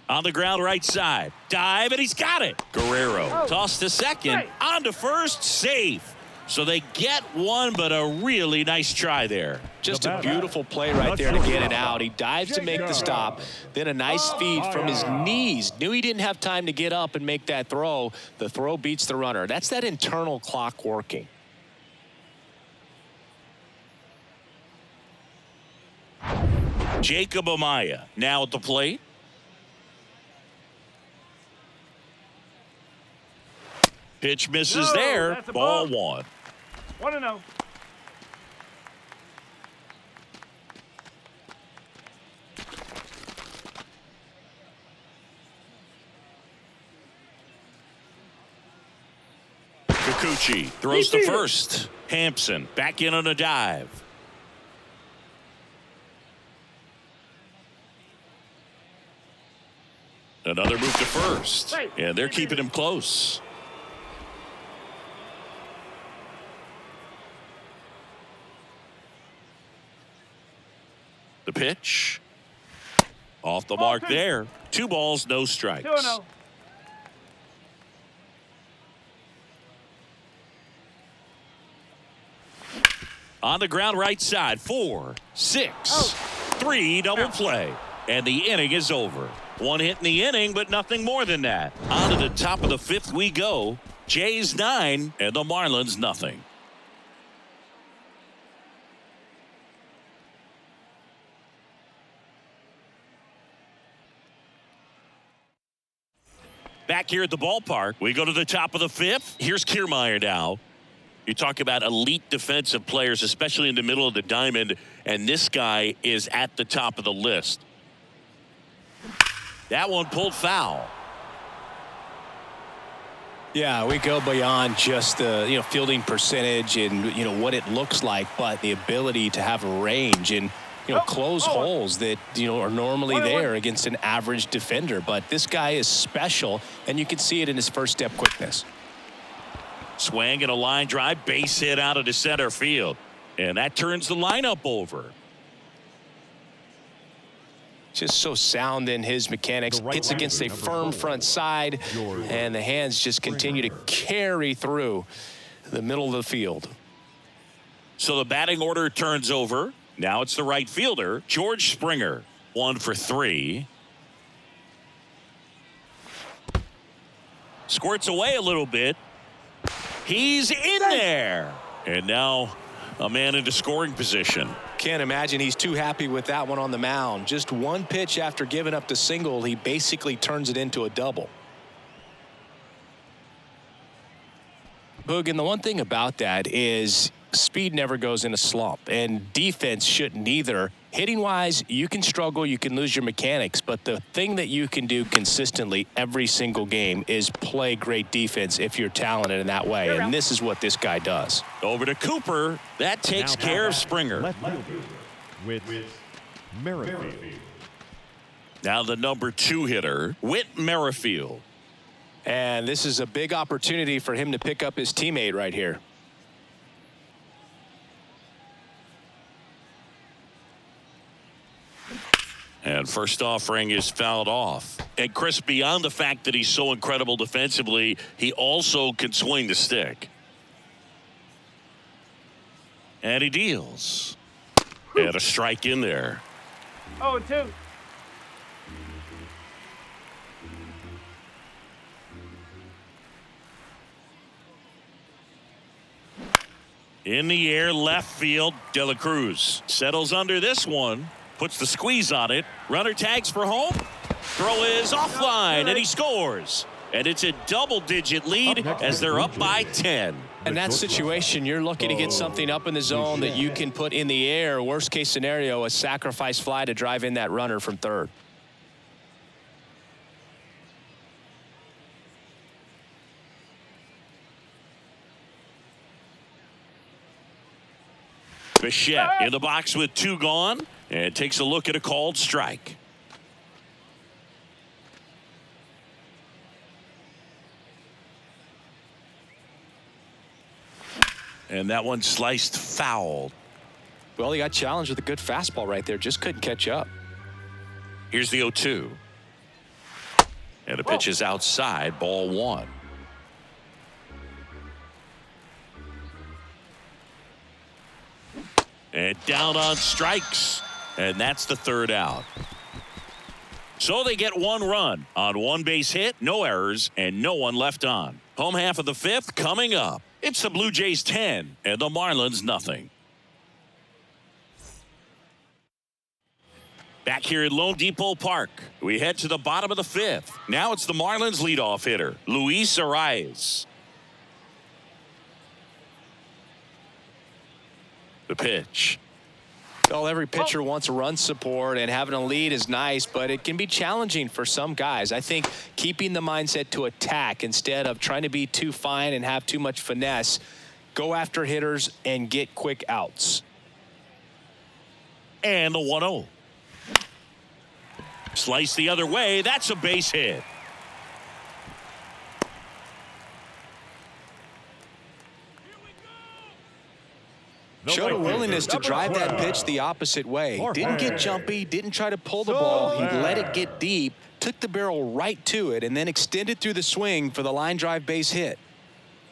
Speaker 1: On the ground right side. Dive, and he's got it. Guerrero tossed to second. On to first. Safe. So they get 1, but a really nice try there.
Speaker 2: Just a beautiful play right there to get it out. He dives to make the stop. Then a nice feed from his knees. Knew he didn't have time to get up and make that throw. The throw beats the runner. That's that internal clock working.
Speaker 1: Jacob Amaya now at the plate. Pitch misses there. Ball 1.
Speaker 4: 1-0.
Speaker 1: Kikuchi throws to first. Hampson back in on a dive. Another move to first. And they're keeping him close. The pitch. Off the mark there. 2 balls, no strikes.
Speaker 4: 2-0.
Speaker 1: On the ground right side. 4, 6, 3 double play. And the inning is over. 1 hit in the inning, but nothing more than that. On to the top of the 5th we go. Jays 9 and the Marlins nothing. Back here at the ballpark, we go to the top of the 5th. Here's Kiermaier now. You talk about elite defensive players, especially in the middle of the diamond, and this guy is at the top of the list. That one pulled foul.
Speaker 2: Yeah, we go beyond just the fielding percentage and what it looks like, but the ability to have range and close holes that are normally there against an average defender. But this guy is special, and you can see it in his first step quickness.
Speaker 1: Swing and a line drive, base hit out of the center field, and that turns the lineup over.
Speaker 2: Just so sound in his mechanics. Hits against a firm front side, and the hands just continue to carry through the middle of the field.
Speaker 1: So the batting order turns over. Now it's the right fielder, George Springer. 1 for 3. Squirts away a little bit. He's in there. And now a man into scoring position.
Speaker 2: Can't imagine he's too happy with that one on the mound. Just 1 pitch after giving up the single, he basically turns it into a double. Boog, and the one thing about that is speed never goes in a slump, and defense shouldn't either. Hitting-wise, you can struggle, you can lose your mechanics, but the thing that you can do consistently every single game is play great defense if you're talented in that way, and this is what this guy does.
Speaker 1: Over to Cooper. That takes care of Springer.
Speaker 3: Left fielder with Merrifield.
Speaker 1: Now the number 2 hitter, Whit Merrifield.
Speaker 2: And this is a big opportunity for him to pick up his teammate right here.
Speaker 1: And first offering is fouled off. And Chris, beyond the fact that he's so incredible defensively, he also can swing the stick. And he deals. And a strike in there.
Speaker 4: 0-2.
Speaker 1: In the air, left field, De La Cruz settles under this one. Puts the squeeze on it. Runner tags for home. Throw is offline, and he scores. And it's a double-digit lead as they're up by 10.
Speaker 2: In that situation, you're looking to get something up in the zone that you can put in the air. Worst case scenario, a sacrifice fly to drive in that runner from third.
Speaker 1: Bichette in the box with 2 gone, and takes a look at a called strike. And that one sliced foul.
Speaker 2: Well, he got challenged with a good fastball right there. Just couldn't catch up.
Speaker 1: Here's the 0-2. And the pitch is outside, ball 1. And down on strikes. And that's the 3rd out. So they get 1 run on 1 base hit, no errors, and no one left on. Home half of the 5th coming up. It's the Blue Jays 10 and the Marlins nothing. Back here at Lone Depot Park, we head to the bottom of the 5th. Now it's the Marlins leadoff hitter, Luis Arias. The pitch.
Speaker 2: Well, every pitcher wants run support, and having a lead is nice, but it can be challenging for some guys. I think keeping the mindset to attack instead of trying to be too fine and have too much finesse, go after hitters and get quick outs.
Speaker 1: And the 1-0. Slice the other way. That's a base hit.
Speaker 2: Showed a willingness to drive that pitch the opposite way. Didn't get jumpy, didn't try to pull the ball. He let it get deep, took the barrel right to it, and then extended through the swing for the line drive base hit.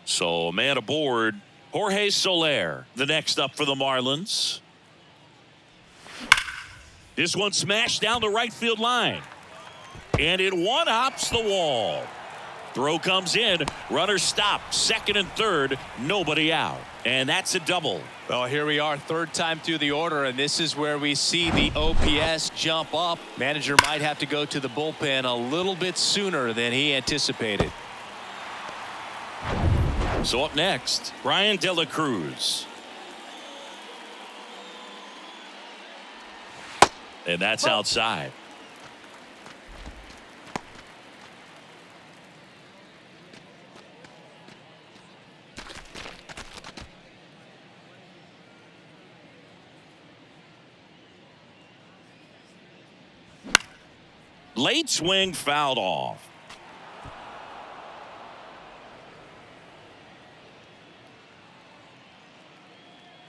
Speaker 1: So a man aboard, Jorge Soler, the next up for the Marlins. This one smashed down the right field line. And it one-hops the wall. Throw comes in, runner stopped, 2nd and 3rd, nobody out. And that's a double.
Speaker 2: Well, here we are, 3rd time through the order, and this is where we see the OPS jump up. Manager might have to go to the bullpen a little bit sooner than he anticipated.
Speaker 1: So up next, Brian De La Cruz. And that's outside. Late swing fouled off.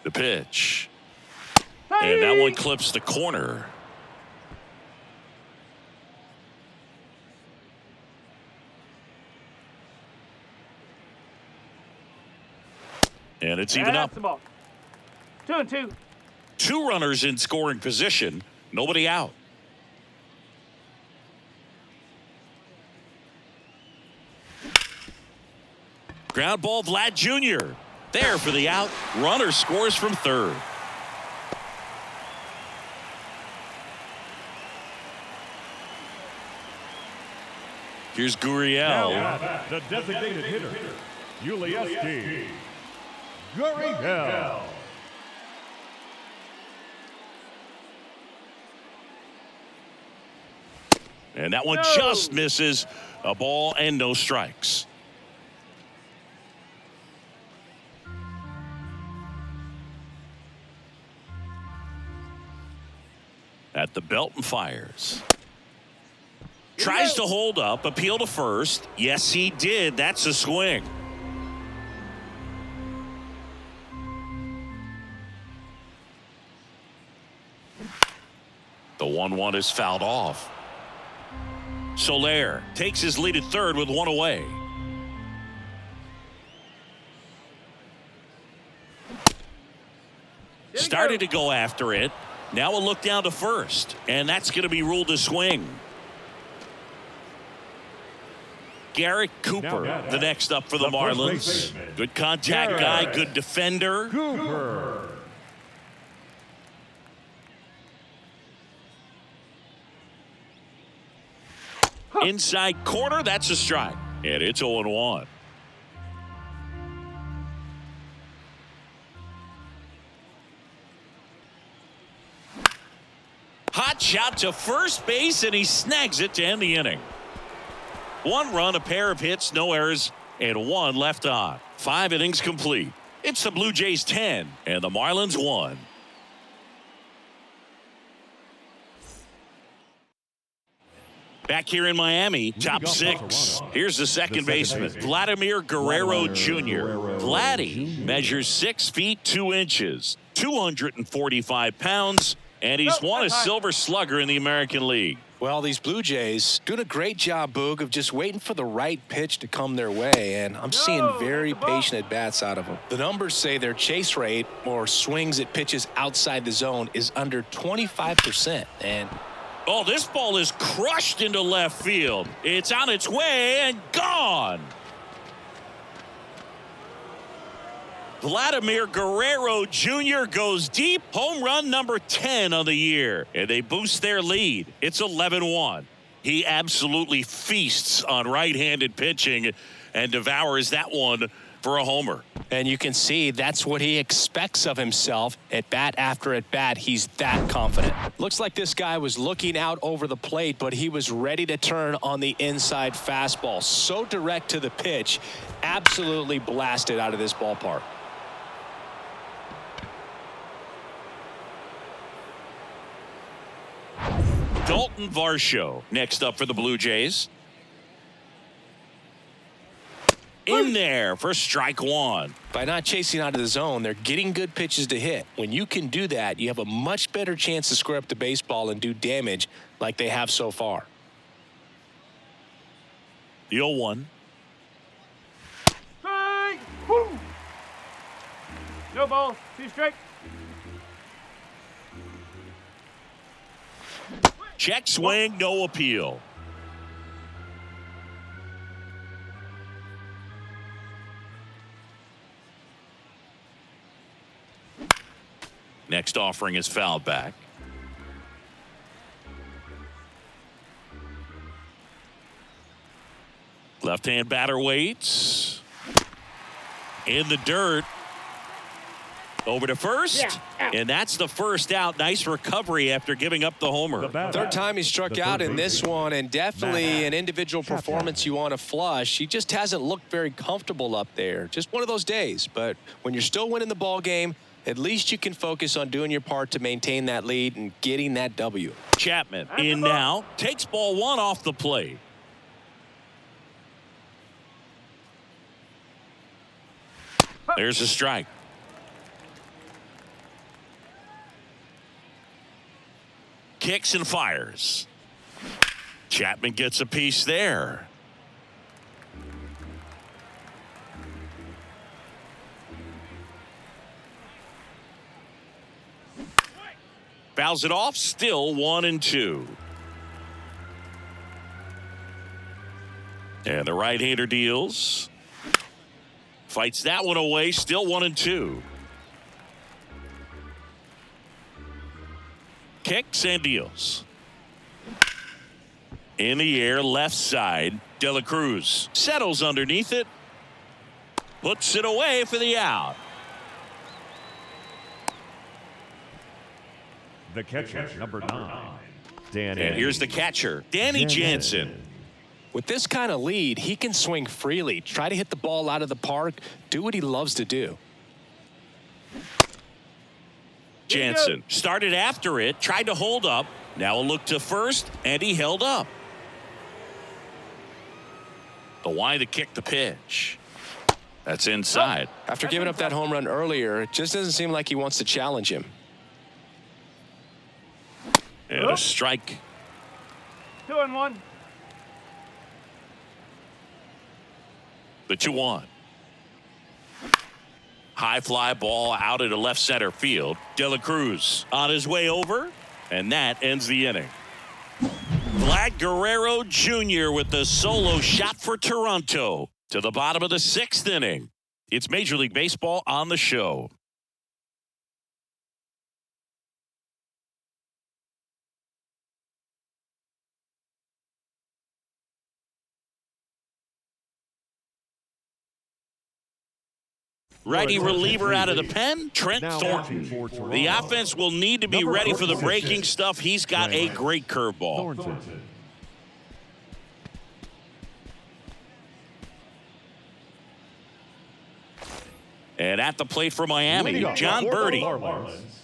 Speaker 1: The pitch. And that one clips the corner. And it's even up.
Speaker 4: 2-2.
Speaker 1: 2 runners in scoring position. Nobody out. Ground ball, Vlad Jr. There for the out. Runner scores from 3rd. Here's Gurriel.
Speaker 3: Now, the designated hitter, Ulieski. Gurriel.
Speaker 1: And that one
Speaker 4: No.
Speaker 1: just misses. A ball and no strikes. At the belt and fires. Tries to hold up, appeal to first. Yes, he did. That's a swing. The 1-1 is fouled off. Soler takes his lead at third with one away. Started to go after it. Now a look down to first, and that's going to be ruled a swing. Garrett Cooper, the next up for the Marlins. Good contact guy, good defender.
Speaker 3: Cooper.
Speaker 1: Inside corner, that's a strike. And it's 0-1. Hot shot to first base, and he snags it to end the inning. 1 run, a pair of hits, no errors, and 1 left on. 5 innings complete. It's the Blue Jays 10 and the Marlins 1. Back here in Miami, top 6. Here's the second baseman, Vladimir Guerrero Jr. Vladdy measures 6 feet 2 inches, 245 pounds, and he's won a Silver Slugger in the American League.
Speaker 2: Well, these Blue Jays doing a great job, Boog, of just waiting for the right pitch to come their way, and I'm seeing very patient at-bats out of them. The numbers say their chase rate, or swings at pitches outside the zone, is under 25%, and
Speaker 1: oh, this ball is crushed into left field. It's on its way and gone. Vladimir Guerrero Jr. goes deep. Home run number 10 on the year. And they boost their lead. It's 11-1. He absolutely feasts on right-handed pitching and devours that one for a homer.
Speaker 2: And you can see that's what he expects of himself at bat after at bat. He's that confident. Looks like this guy was looking out over the plate, but he was ready to turn on the inside fastball. So direct to the pitch, absolutely blasted out of this ballpark.
Speaker 1: Dalton Varsho next up for the Blue Jays. In there for strike 1.
Speaker 2: By not chasing out of the zone, they're getting good pitches to hit. When you can do that, you have a much better chance to square up the baseball and do damage like they have so far.
Speaker 1: The 0-1.
Speaker 4: Strike! Woo! No ball. 2 strike.
Speaker 1: Check swing, no appeal. Next offering is fouled back. Left-hand batter waits. In the dirt. Over to first. And that's the first out. Nice recovery after giving up the homer.
Speaker 2: Third time he struck out in this one, and definitely an individual performance you want to flush. He just hasn't looked very comfortable up there. Just one of those days. But when you're still winning the ball game, at least you can focus on doing your part to maintain that lead and getting that W.
Speaker 1: Chapman in now. Takes ball 1 off the plate. There's a strike. Kicks and fires. Chapman gets a piece there. Fouls it off, still 1-2. And the right-hander deals. Fights that one away, still 1-2. Kicks and deals. In the air, left side. De La Cruz settles underneath it. Puts it away for the out.
Speaker 3: The catcher, number 9, Danny.
Speaker 1: And here's the catcher, Danny Jansen.
Speaker 2: With this kind of lead, he can swing freely, try to hit the ball out of the park, do what he loves to do.
Speaker 1: Jansen started after it, tried to hold up. Now a look to first, and he held up. The why to kick the pitch. That's inside.
Speaker 2: After giving up that home run earlier, it just doesn't seem like he wants to challenge him.
Speaker 1: And a strike.
Speaker 4: 2-1.
Speaker 1: The 2-1. High fly ball out into left center field. De La Cruz on his way over, and that ends the inning. Vlad Guerrero Jr. with the solo shot for Toronto to the bottom of the 6th inning. It's Major League Baseball on the show. Righty reliever out of the pen, Trent Thornton. The offense will need to be ready for the breaking stuff. He's got a great curveball. And at the plate for Miami, John Birdie.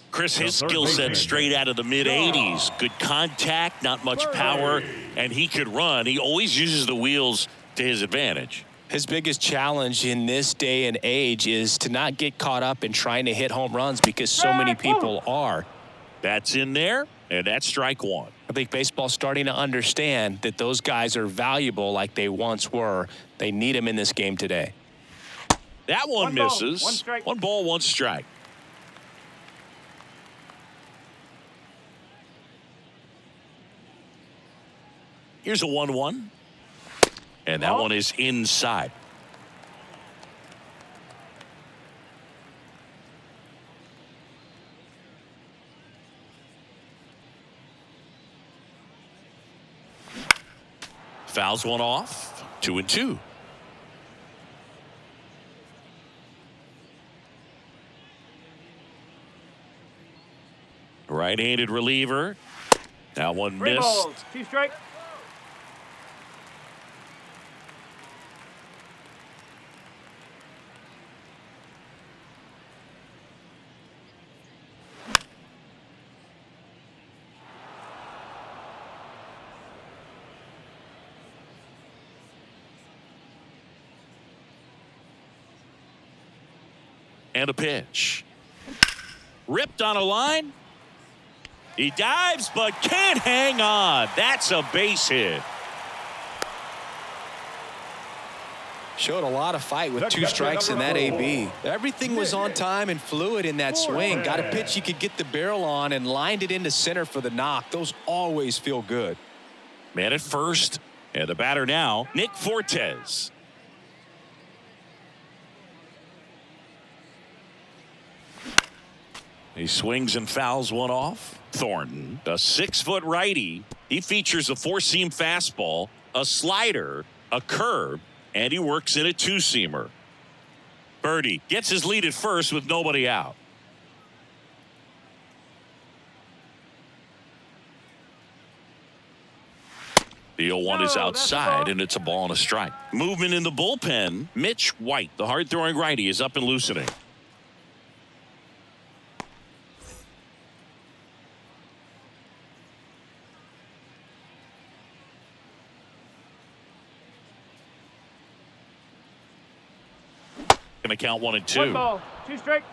Speaker 1: Chris, his skill set straight out of the mid-80s. Good contact, not much power, and he could run. He always uses the wheels to his advantage.
Speaker 2: His biggest challenge in this day and age is to not get caught up in trying to hit home runs because so many people are.
Speaker 1: That's in there, and that's strike 1.
Speaker 2: I think baseball's starting to understand that those guys are valuable like they once were. They need them in this game today.
Speaker 1: That one misses.
Speaker 4: 1 strike.
Speaker 1: 1 ball, 1 strike. Here's a 1-1. And that one is inside. Fouls one off. 2-2. Right-handed reliever. That one
Speaker 4: 3
Speaker 1: missed.
Speaker 4: balls, 2 strikes.
Speaker 1: And a pitch. Ripped on a line. He dives but can't hang on. That's a base hit.
Speaker 2: Showed a lot of fight with 2 strikes in that AB. Everything was on time and fluid in that swing. Got a pitch he could get the barrel on and lined it into center for the knock. Those always feel good.
Speaker 1: Man at first. And the batter now, Nick Fortes. He swings and fouls one off. Thornton, a 6-foot righty. He features a 4-seam fastball, a slider, a curve, and he works in a 2-seamer. Birdie gets his lead at first with nobody out. The 0-1 is outside, and it's a ball and a strike. Movement in the bullpen. Mitch White, the hard-throwing righty, is up and loosening. Going to count 1 and 2.
Speaker 4: 1 ball, 2 strikes.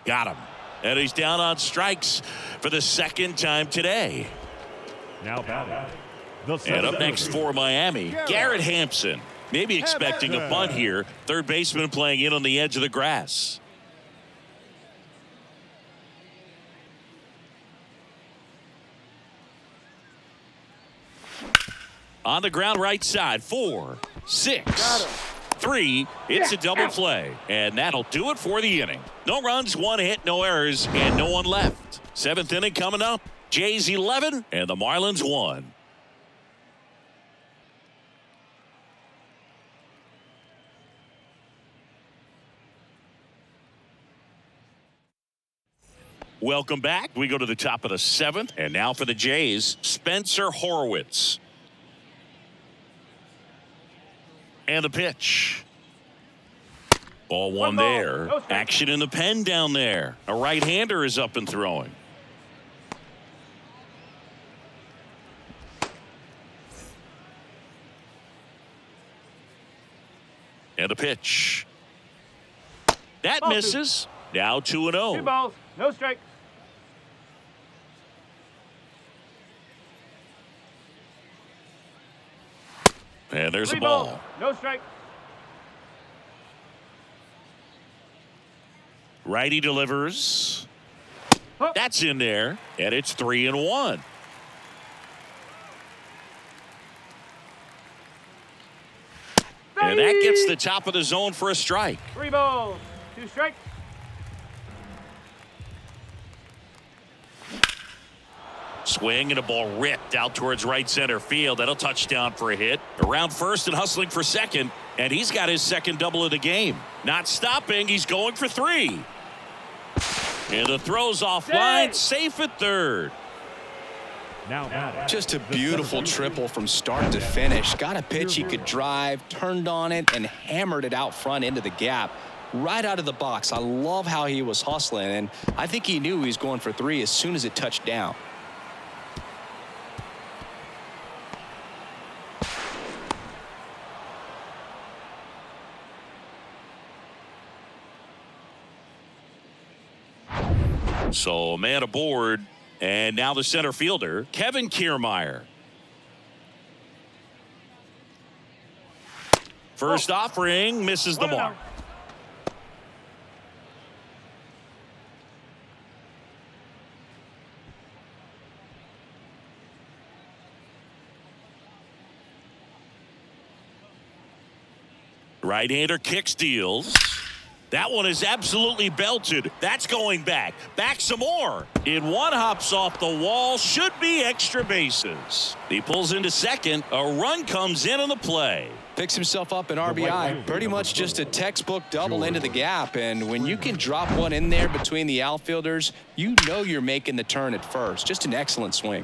Speaker 1: Got him. And he's down on strikes for the 2nd time today.
Speaker 3: Now batting. The
Speaker 1: And up next for Miami, Garrett Hampson. Maybe expecting a bunt here. Third baseman playing in on the edge of the grass. On the ground right side, 4, 6, 3. It's a double play. And that'll do it for the inning. No runs, 1 hit, no errors, and no one left. 7th inning coming up. Jays 11 and the Marlins 1. Welcome back. We go to the top of the 7th. And now for the Jays, Spencer Horwitz. And the pitch. Ball one there. Action in the pen down there. A right-hander is up and throwing. And a pitch. That misses. Now 2-0.
Speaker 4: 2 balls, no strikes.
Speaker 1: And there's
Speaker 4: 3
Speaker 1: a ball.
Speaker 4: balls, no strikes.
Speaker 1: Righty delivers. That's in there. And it's 3-1. And that gets the top of the zone for a strike.
Speaker 4: 3 balls, 2 strikes.
Speaker 1: Swing and a ball ripped out towards right center field. That'll touch down for a hit. Around first and hustling for second. And he's got his second double of the game. Not stopping. He's going for 3. And the throw's offline. Safe at third.
Speaker 3: Now,
Speaker 2: Just a beautiful triple from start to finish. Got a pitch he could drive, turned on it, and hammered it out front into the gap. Right out of the box. I love how he was hustling, and I think he knew he was going for 3 as soon as it touched down.
Speaker 1: So a man aboard. And now the center fielder, Kevin Kiermaier. First offering misses the mark. Right-hander kicks, deals. That one is absolutely belted. That's going back. Back some more. In one, hops off the wall. Should be extra bases. He pulls into second. A run comes in on the play.
Speaker 2: Picks himself up an RBI. Pretty much just a textbook double into the gap. And when you can drop one in there between the outfielders, you know you're making the turn at first. Just an excellent swing.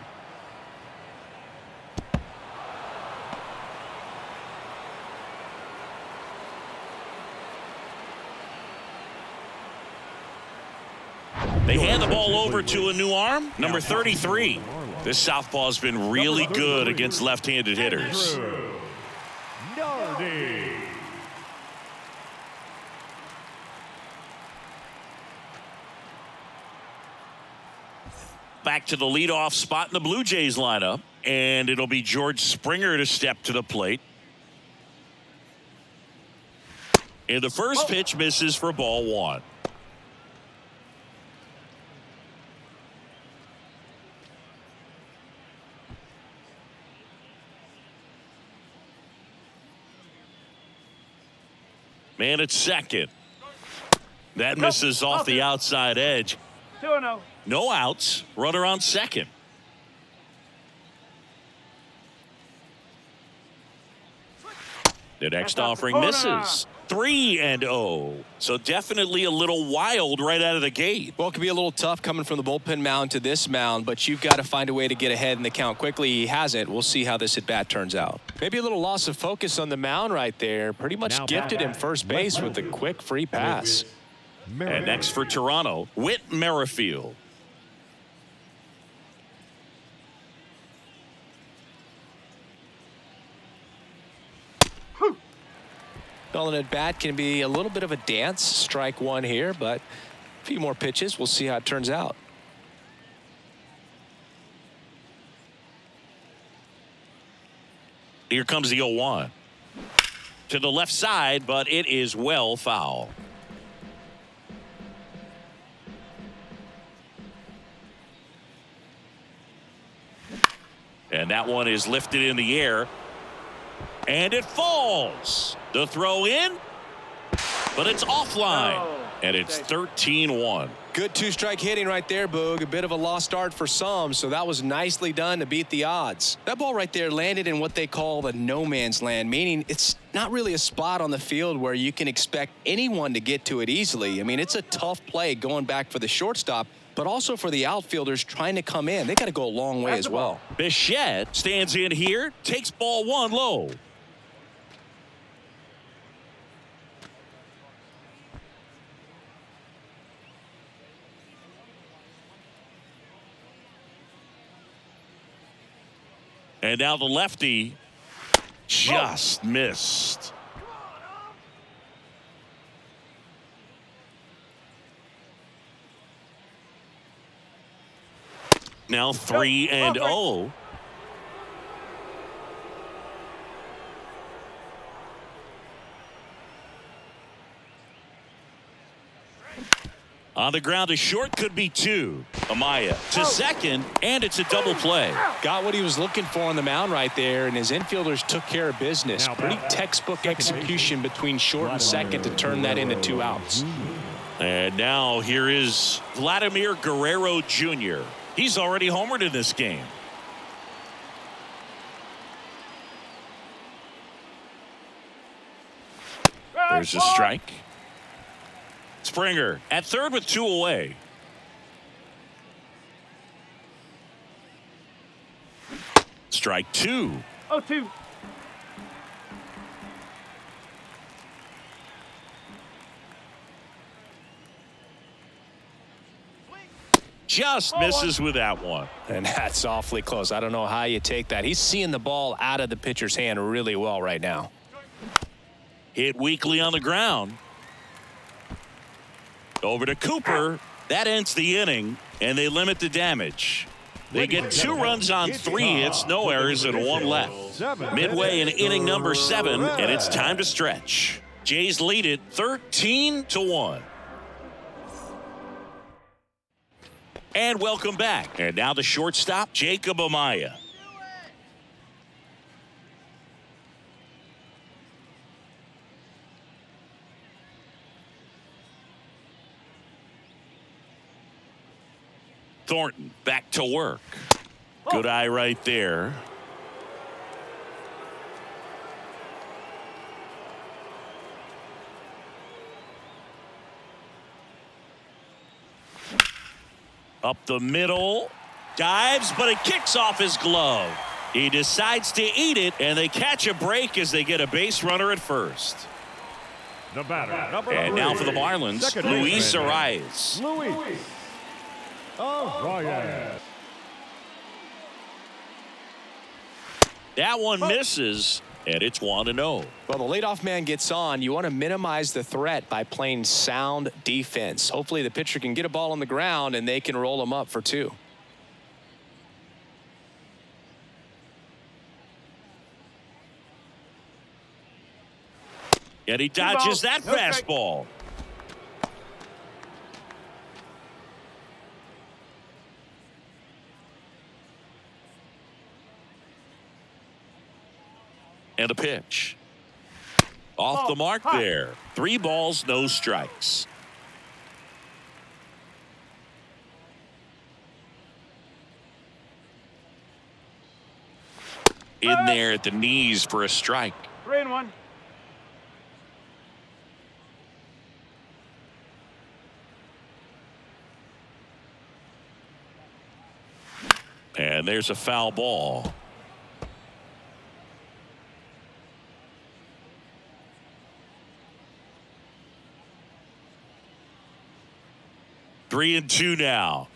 Speaker 1: They hand the ball over to a new arm, number 33. This southpaw's been really good against left-handed hitters. Back to the leadoff spot in the Blue Jays lineup, and it'll be George Springer to step to the plate. And the first pitch misses for ball 1. Man at second. That misses off the outside edge.
Speaker 4: 2-0.
Speaker 1: No outs. Runner on second. The next offering misses. 3-0. So definitely a little wild right out of the gate.
Speaker 2: Well, it can be a little tough coming from the bullpen mound to this mound, but you've got to find a way to get ahead in the count quickly. He hasn't. We'll see how this at-bat turns out. Maybe a little loss of focus on the mound right there. Pretty much gifted him first base with a quick free pass.
Speaker 1: And next for Toronto, Whit Merrifield.
Speaker 2: Well, an at-bat can be a little bit of a dance. Strike 1 here, but a few more pitches. We'll see how it turns out.
Speaker 1: Here comes the 0-1. To the left side, but it is well foul. And that one is lifted in the air. And it falls. The throw in, but it's offline. And it's 13-1.
Speaker 2: Good two-strike hitting right there, Boog. A bit of a lost start for some, so that was nicely done to beat the odds. That ball right there landed in what they call the no man's land, meaning it's not really a spot on the field where you can expect anyone to get to it easily. I mean, it's a tough play going back for the shortstop, but also for the outfielders trying to come in. They got to go a long way as well.
Speaker 1: Bichette stands in here, takes ball one low. And now the lefty just missed. Now 3-0. On the ground, a short could be two. Amaya to second, and it's a double play.
Speaker 2: Got what he was looking for on the mound right there, and his infielders took care of business. Pretty textbook execution between short and second to turn that into 2 outs.
Speaker 1: And now here is Vladimir Guerrero Jr. He's already homered in this game. There's a strike. Springer at third with 2 away. Strike 2.
Speaker 4: 0-2.
Speaker 1: Just misses with that one.
Speaker 2: And that's awfully close. I don't know how you take that. He's seeing the ball out of the pitcher's hand really well right now.
Speaker 1: Hit weakly on the ground. Over to Cooper. That ends the inning, and they limit the damage. They get 2 runs on 3 hits, no errors, and 1 left. Midway in inning number 7, and it's time to stretch. Jays lead it 13-1. And welcome back. And now the shortstop, Jacob Amaya. Thornton back to work. Good eye right there. Up the middle. Dives, but it kicks off his glove. He decides to eat it, and they catch a break as they get a base runner at first.
Speaker 3: The batter, number
Speaker 1: And
Speaker 3: 3,
Speaker 1: now for the Marlins,
Speaker 3: second
Speaker 1: Luis
Speaker 3: baseman,
Speaker 1: Arias.
Speaker 3: Luis Arias.
Speaker 1: That one misses, and it's 1-0.
Speaker 2: Well, the leadoff man gets on. You want to minimize the threat by playing sound defense. Hopefully the pitcher can get a ball on the ground and they can roll him up for 2.
Speaker 1: And he dodges that
Speaker 4: No strike.
Speaker 1: fastball. And a pitch. Off the mark there. 3 balls, no strikes. In there at the knees for a strike.
Speaker 4: 3-1.
Speaker 1: And there's a foul ball. Three and 2 now.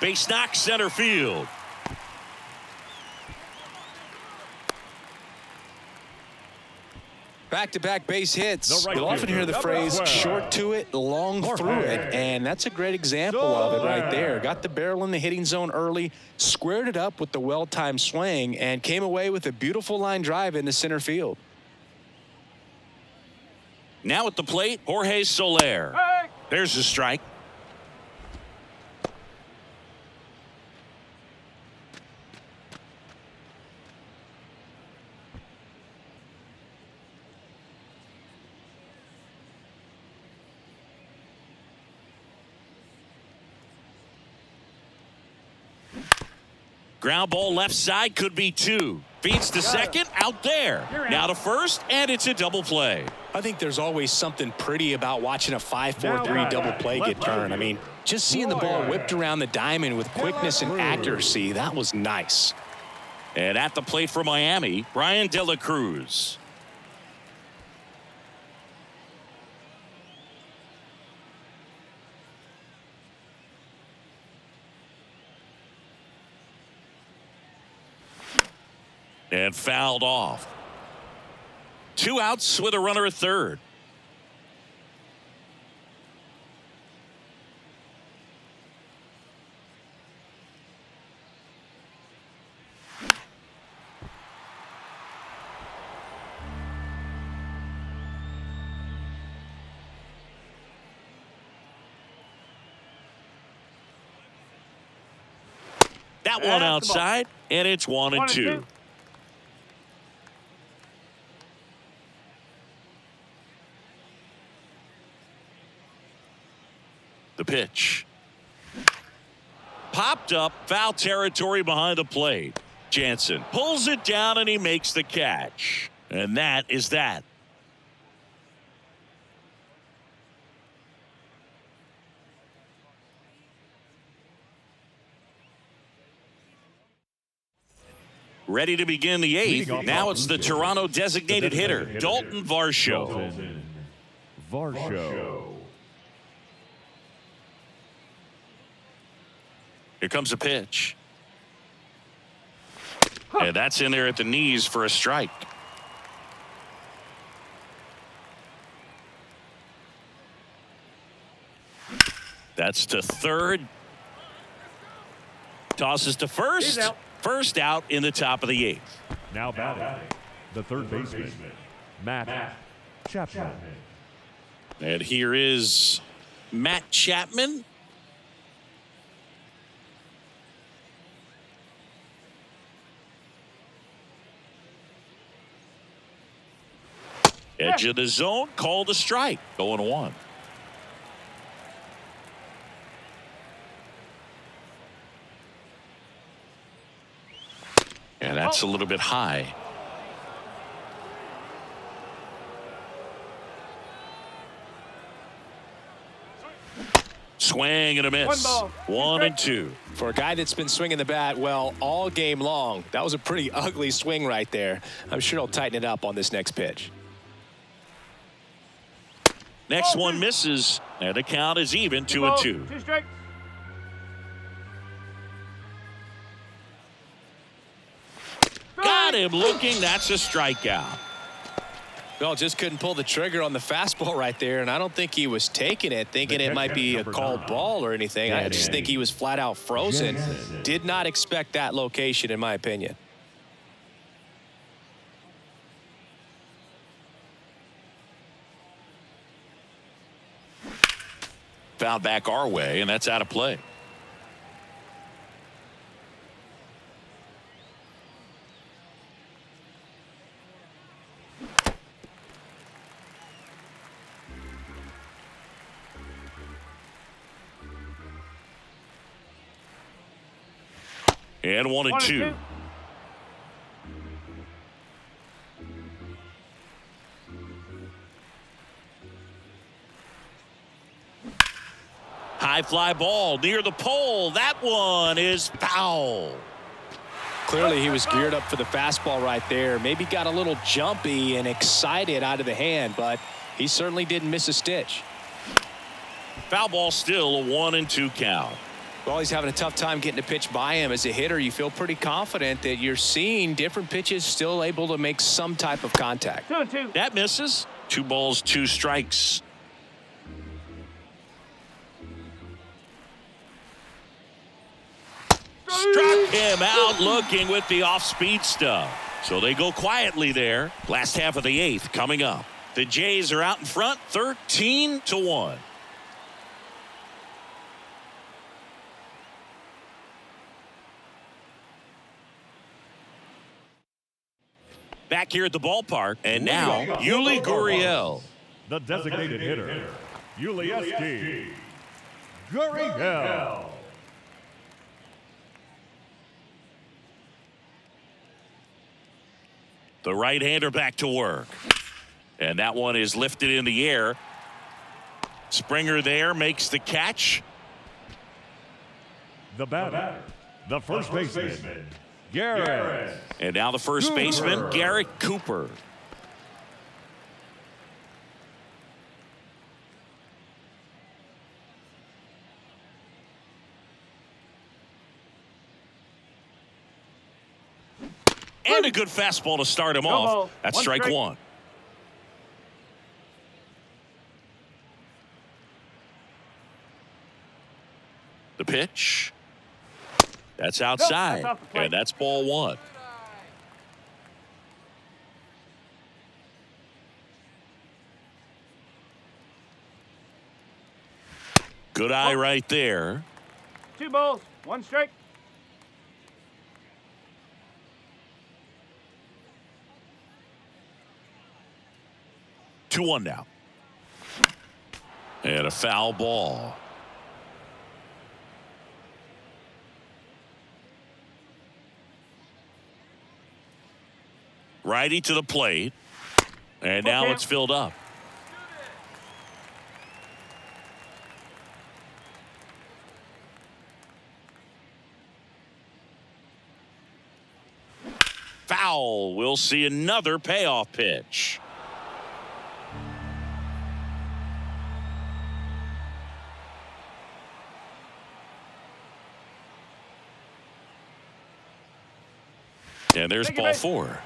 Speaker 1: Base knock center field.
Speaker 2: Back-to-back base hits.
Speaker 3: The right
Speaker 2: You'll often
Speaker 3: fielder,
Speaker 2: hear the
Speaker 3: number
Speaker 2: phrase
Speaker 3: 12.
Speaker 2: short to it, long through it, and that's a great example of it right there. Got the barrel in the hitting zone early, squared it up with the well-timed swing, and came away with a beautiful line drive into center field.
Speaker 1: Now at the plate, Jorge Soler.
Speaker 4: Hey.
Speaker 1: There's a strike. Ground ball left side, could be 2. Feeds to second, out there. Now to first, and it's a double play.
Speaker 2: I think there's always something pretty about watching a 5-4-3 double play get turned. I mean, just seeing the ball whipped around the diamond with quickness and accuracy, that was nice.
Speaker 1: And at the plate for Miami, Brian De La Cruz. And fouled off. 2 outs with a runner at third. That one outside, and it's 1-2. The pitch. Popped up, foul territory behind the plate. Jansen pulls it down and he makes the catch. And that is that. Ready to begin the 8th. Now it's the Toronto designated hitter, Dalton Varsho.
Speaker 3: Varsho.
Speaker 1: Here comes a pitch. And that's in there at the knees for a strike. That's to third. Tosses to first. First out in the top of the 8th.
Speaker 3: Now batting, the third baseman, Matt Chapman.
Speaker 1: And here is Matt Chapman. Edge of the zone, called a strike. 0-1. And that's a little bit high. Swing and a miss. 1-2.
Speaker 2: For a guy that's been swinging the bat, well, all game long, that was a pretty ugly swing right there. I'm sure he'll tighten it up on this next pitch.
Speaker 1: Next one misses, and the count is even, 2-2.
Speaker 4: 2 strikes.
Speaker 1: Got him looking. That's a strikeout.
Speaker 2: Well, just couldn't pull the trigger on the fastball right there, and I don't think he was taking it, thinking it might be a called ball or anything. I just think he was flat out frozen. Did not expect that location, in my opinion.
Speaker 1: Fouled back our way, and that's out of play. And 1-2. High fly ball near the pole. That one is foul.
Speaker 2: Clearly he was geared up for the fastball right there. Maybe got a little jumpy and excited out of the hand, but he certainly didn't miss a stitch.
Speaker 1: Foul ball, still a 1-2 count.
Speaker 2: Well, he's having a tough time getting a pitch by him. As a hitter, you feel pretty confident that you're seeing different pitches still able to make some type of contact.
Speaker 4: 2-2.
Speaker 1: That misses. 2 balls, 2 strikes. Struck him out looking with the off-speed stuff. So they go quietly there. Last half of the 8th coming up. The Jays are out in front, 13-1. Back here at the ballpark, and now Yuli Gurriel.
Speaker 3: The designated hitter, Yuli Gurriel.
Speaker 1: The right-hander back to work. And that one is lifted in the air. Springer there makes the catch.
Speaker 3: The batter, the first baseman, Garrett.
Speaker 1: And now the first baseman, Garrett Cooper. And a good fastball to start him off.
Speaker 4: Ball.
Speaker 1: That's strike one. The pitch. That's outside.
Speaker 4: That's off the plate.
Speaker 1: And that's ball one. Good eye right there.
Speaker 4: 2 balls, 1 strike.
Speaker 1: Two one now. And a foul ball. Righty to the plate. And now
Speaker 4: Okay.
Speaker 1: it's filled up. Foul. We'll see another payoff pitch. And there's ball 4.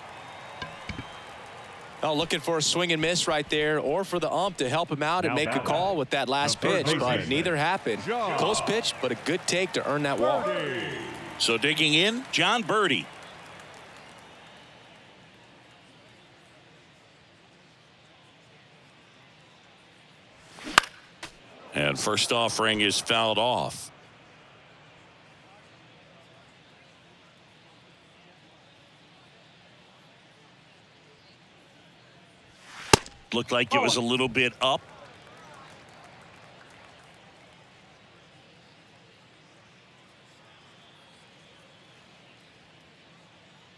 Speaker 2: Oh, looking for a swing and miss right there, or for the ump to help him out and
Speaker 3: Now
Speaker 2: make a call with that last pitch, but neither happened. Close pitch, but a good take to earn that walk.
Speaker 1: So digging in, John Birdie. And first offering is fouled off. Looked like it was a little bit up.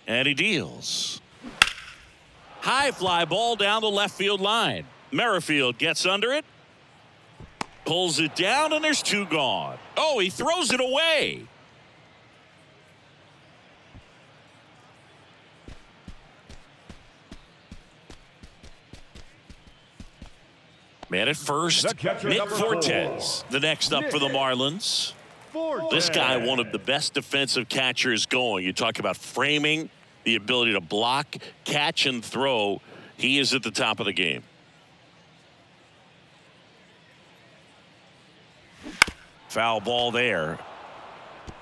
Speaker 1: And he deals. High fly ball down the left field line. Merrifield gets under it. Pulls it down, and there's 2 gone. Oh, he throws it away. Man at first,
Speaker 3: The catcher,
Speaker 1: Nick
Speaker 3: number
Speaker 1: Fortes.
Speaker 3: 4.
Speaker 1: The next up for the Marlins. This guy, one of the best defensive catchers going. You talk about framing, the ability to block, catch, and throw. He is at the top of the game. Foul ball there.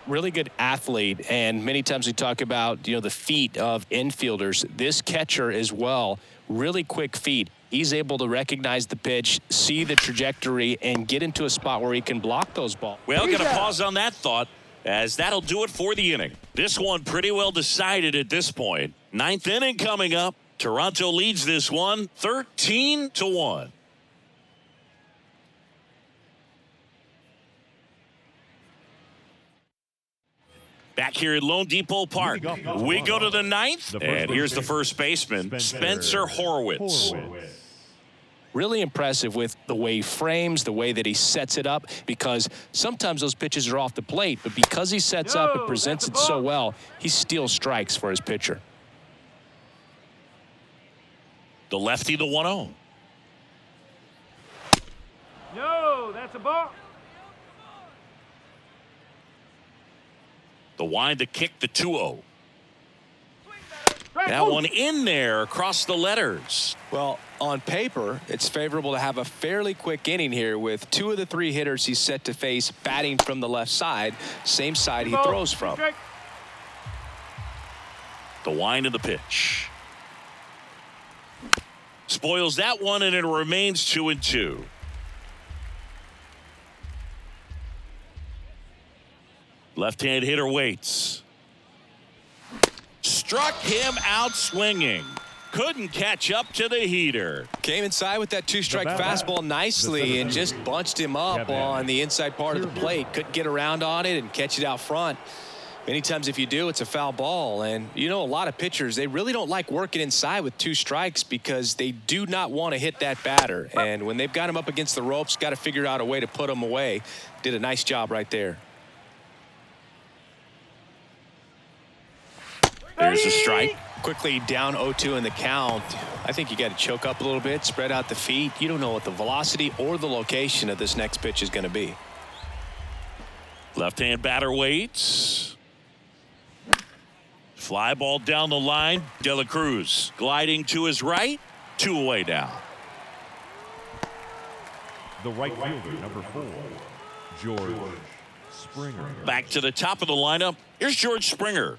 Speaker 2: Really good athlete, and many times we talk about, the feet of infielders. This catcher as well, really quick feet. He's able to recognize the pitch, see the trajectory, and get into a spot where he can block those balls.
Speaker 1: Well, got to pause on that thought, as that'll do it for the inning. This one pretty well decided at this point. 9th inning coming up. Toronto leads this one 13-1. Back here at Lone Depot Park, we go to the 9th, and here's the first baseman, Spencer Horwitz.
Speaker 2: Really impressive with the way he frames, the way that he sets it up, because sometimes those pitches are off the plate, but because he sets up and presents it so well, he steals strikes for his pitcher.
Speaker 1: The lefty, the 1-0.
Speaker 4: No, that's a ball.
Speaker 1: The wind to kick, the 2-0.
Speaker 4: Strike.
Speaker 1: That
Speaker 4: Ooh.
Speaker 1: one in there across the letters.
Speaker 2: Well, on paper, it's favorable to have a fairly quick inning here with 2 of the 3 hitters he's set to face batting from the left side, same side he
Speaker 4: Ball.
Speaker 2: throws from.
Speaker 4: Strike.
Speaker 1: The wind of the pitch. Spoils that one, and it remains 2-2. Left-hand hitter waits. Struck him out swinging. Couldn't catch up to the heater.
Speaker 2: Came inside with that 2-strike fastball nicely and just bunched him up on the inside part of the plate. Couldn't get around on it and catch it out front. Many times if you do, it's a foul ball. And, you know, a lot of pitchers, they really don't like working inside with 2 strikes because they do not want to hit that batter. And when they've got him up against the ropes, got to figure out a way to put him away. Did a nice job right there.
Speaker 1: There's a strike.
Speaker 2: Quickly down 0-2 in the count. I think you got to choke up a little bit, spread out the feet. You don't know what the velocity or the location of this next pitch is going to be.
Speaker 1: Left-hand batter waits. Fly ball down the line. De La Cruz gliding to his right. 2 away now.
Speaker 3: The right fielder, number 4, George Springer.
Speaker 1: Back to the top of the lineup. Here's George Springer.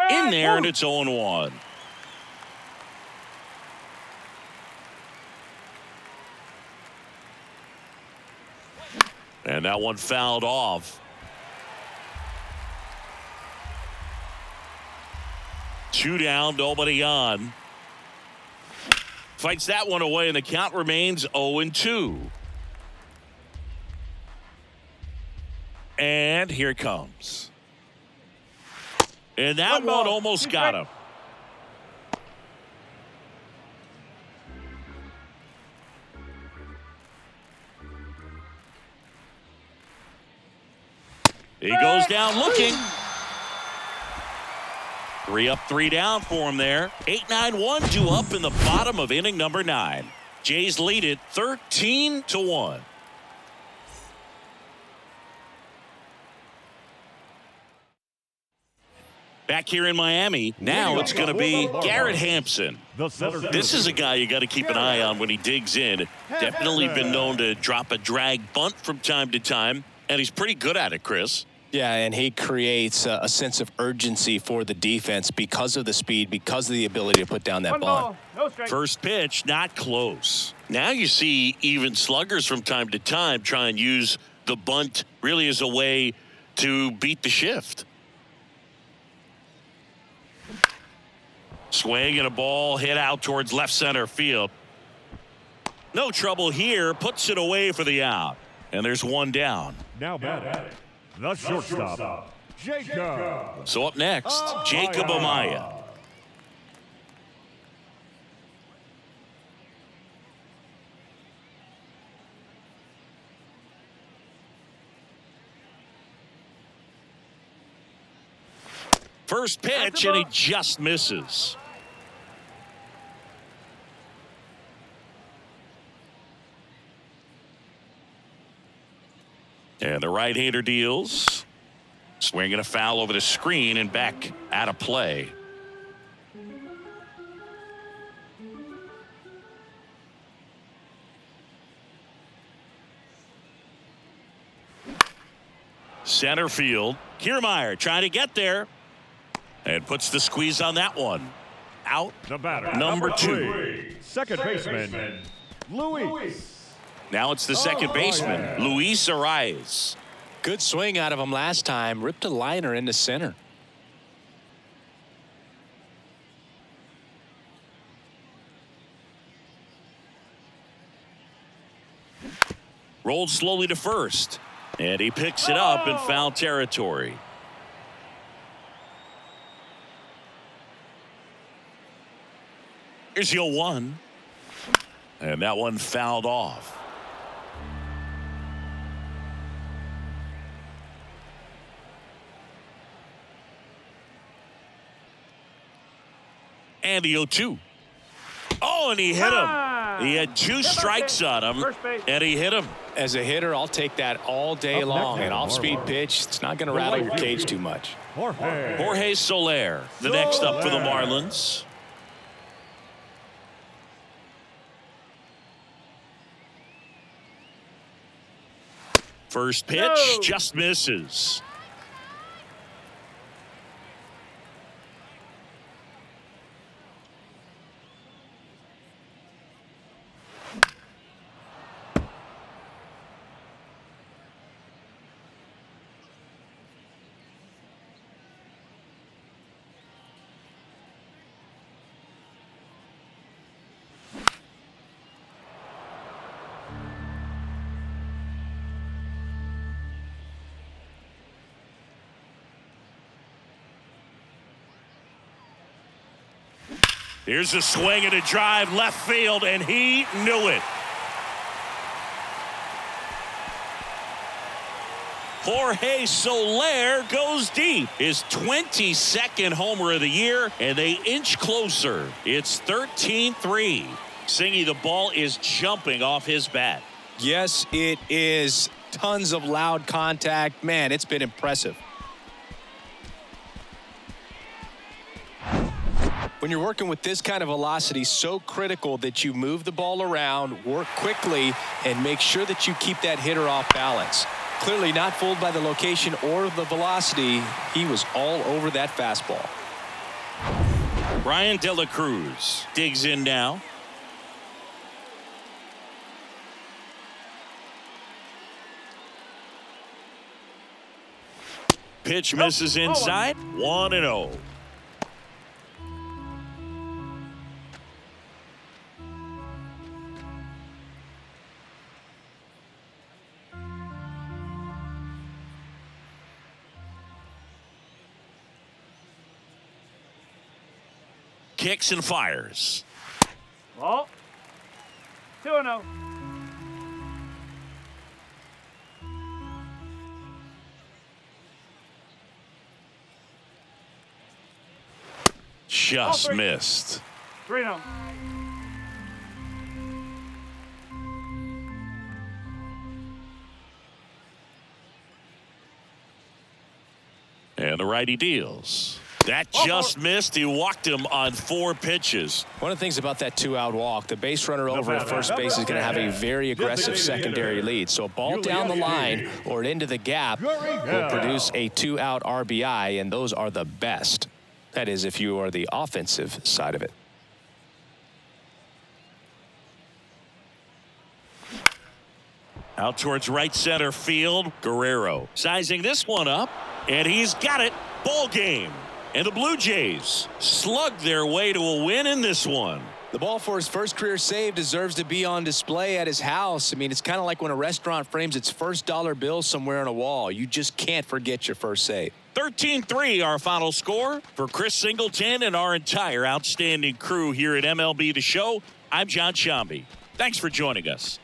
Speaker 1: In there, and it's 0-1. And that one fouled off. 2 down, nobody on. Fights that one away, and the count remains 0-2. And here it comes. And that one almost got him. He goes down looking. 3 up, 3 down for him there. 8-9-1, 2 up in the bottom of inning number 9. Jays lead it 13-1. Back here in Miami, now it's going to be Garrett Hampson. This is a guy you got to keep an eye on when he digs in. Definitely been known to drop a drag bunt from time to time, and he's pretty good at it, Chris.
Speaker 2: Yeah, and he creates a sense of urgency for the defense because of the speed, because of the ability to put down that bunt.
Speaker 1: First pitch, not close. Now you see even sluggers from time to time try and use the bunt really as a way to beat the shift. Swing and a ball hit out towards left center field. No trouble here. Puts it away for the out. And there's 1 down.
Speaker 3: Now batting, the shortstop, Jacob.
Speaker 1: So up next, Jacob Amaya. First pitch, and he just misses. And the right-hander deals. Swinging a foul over the screen and back out of play. Center field. Kiermaier trying to get there. And puts the squeeze on that one. Out.
Speaker 3: The batter,
Speaker 1: Number 2.
Speaker 3: Second baseman, Luis.
Speaker 1: Now it's the second baseman, Luis Arias.
Speaker 2: Good swing out of him last time. Ripped a liner into center.
Speaker 1: Rolled slowly to first. And he picks it up in foul territory. Here's the 0-1. And that one fouled off. And the 0-2. Oh, and he hit him. He had 2 strikes on him, and he hit him.
Speaker 2: As a hitter, I'll take that all day long. An off-speed pitch, it's not going to rattle your cage too much.
Speaker 1: Jorge Soler, the next up for the Marlins. First pitch just misses. Here's a swing and a drive left field, and he knew it. Jorge Soler goes deep. His 22nd homer of the year, and they inch closer. It's 13-3. Singy, the ball is jumping off his bat.
Speaker 2: Yes, it is. Tons of loud contact. Man, it's been impressive. When you're working with this kind of velocity, so critical that you move the ball around, work quickly, and make sure that you keep that hitter off balance. Clearly not fooled by the location or the velocity. He was all over that fastball.
Speaker 1: Brian De La Cruz digs in now. Pitch misses inside. 1-0. Kicks and fires.
Speaker 4: Ball. 2-0.
Speaker 1: Just missed.
Speaker 4: 3-0.
Speaker 1: And the righty deals. That just missed. He walked him on 4 pitches.
Speaker 2: One of the things about that 2-out walk, the base runner over at first base is going to have a very aggressive secondary lead. So a ball down the line or into the gap will produce a 2-out RBI, and those are the best. That is, if you are the offensive side of it.
Speaker 1: Out towards right center field, Guerrero sizing this one up, and he's got it. Ball game. And the Blue Jays slugged their way to a win in this one.
Speaker 2: The ball for his first career save deserves to be on display at his house. I mean, it's kind of like when a restaurant frames its first dollar bill somewhere on a wall. You just can't forget your first save.
Speaker 1: 13-3 our final score. For Chris Singleton and our entire outstanding crew here at MLB The Show, I'm John Shambi. Thanks for joining us.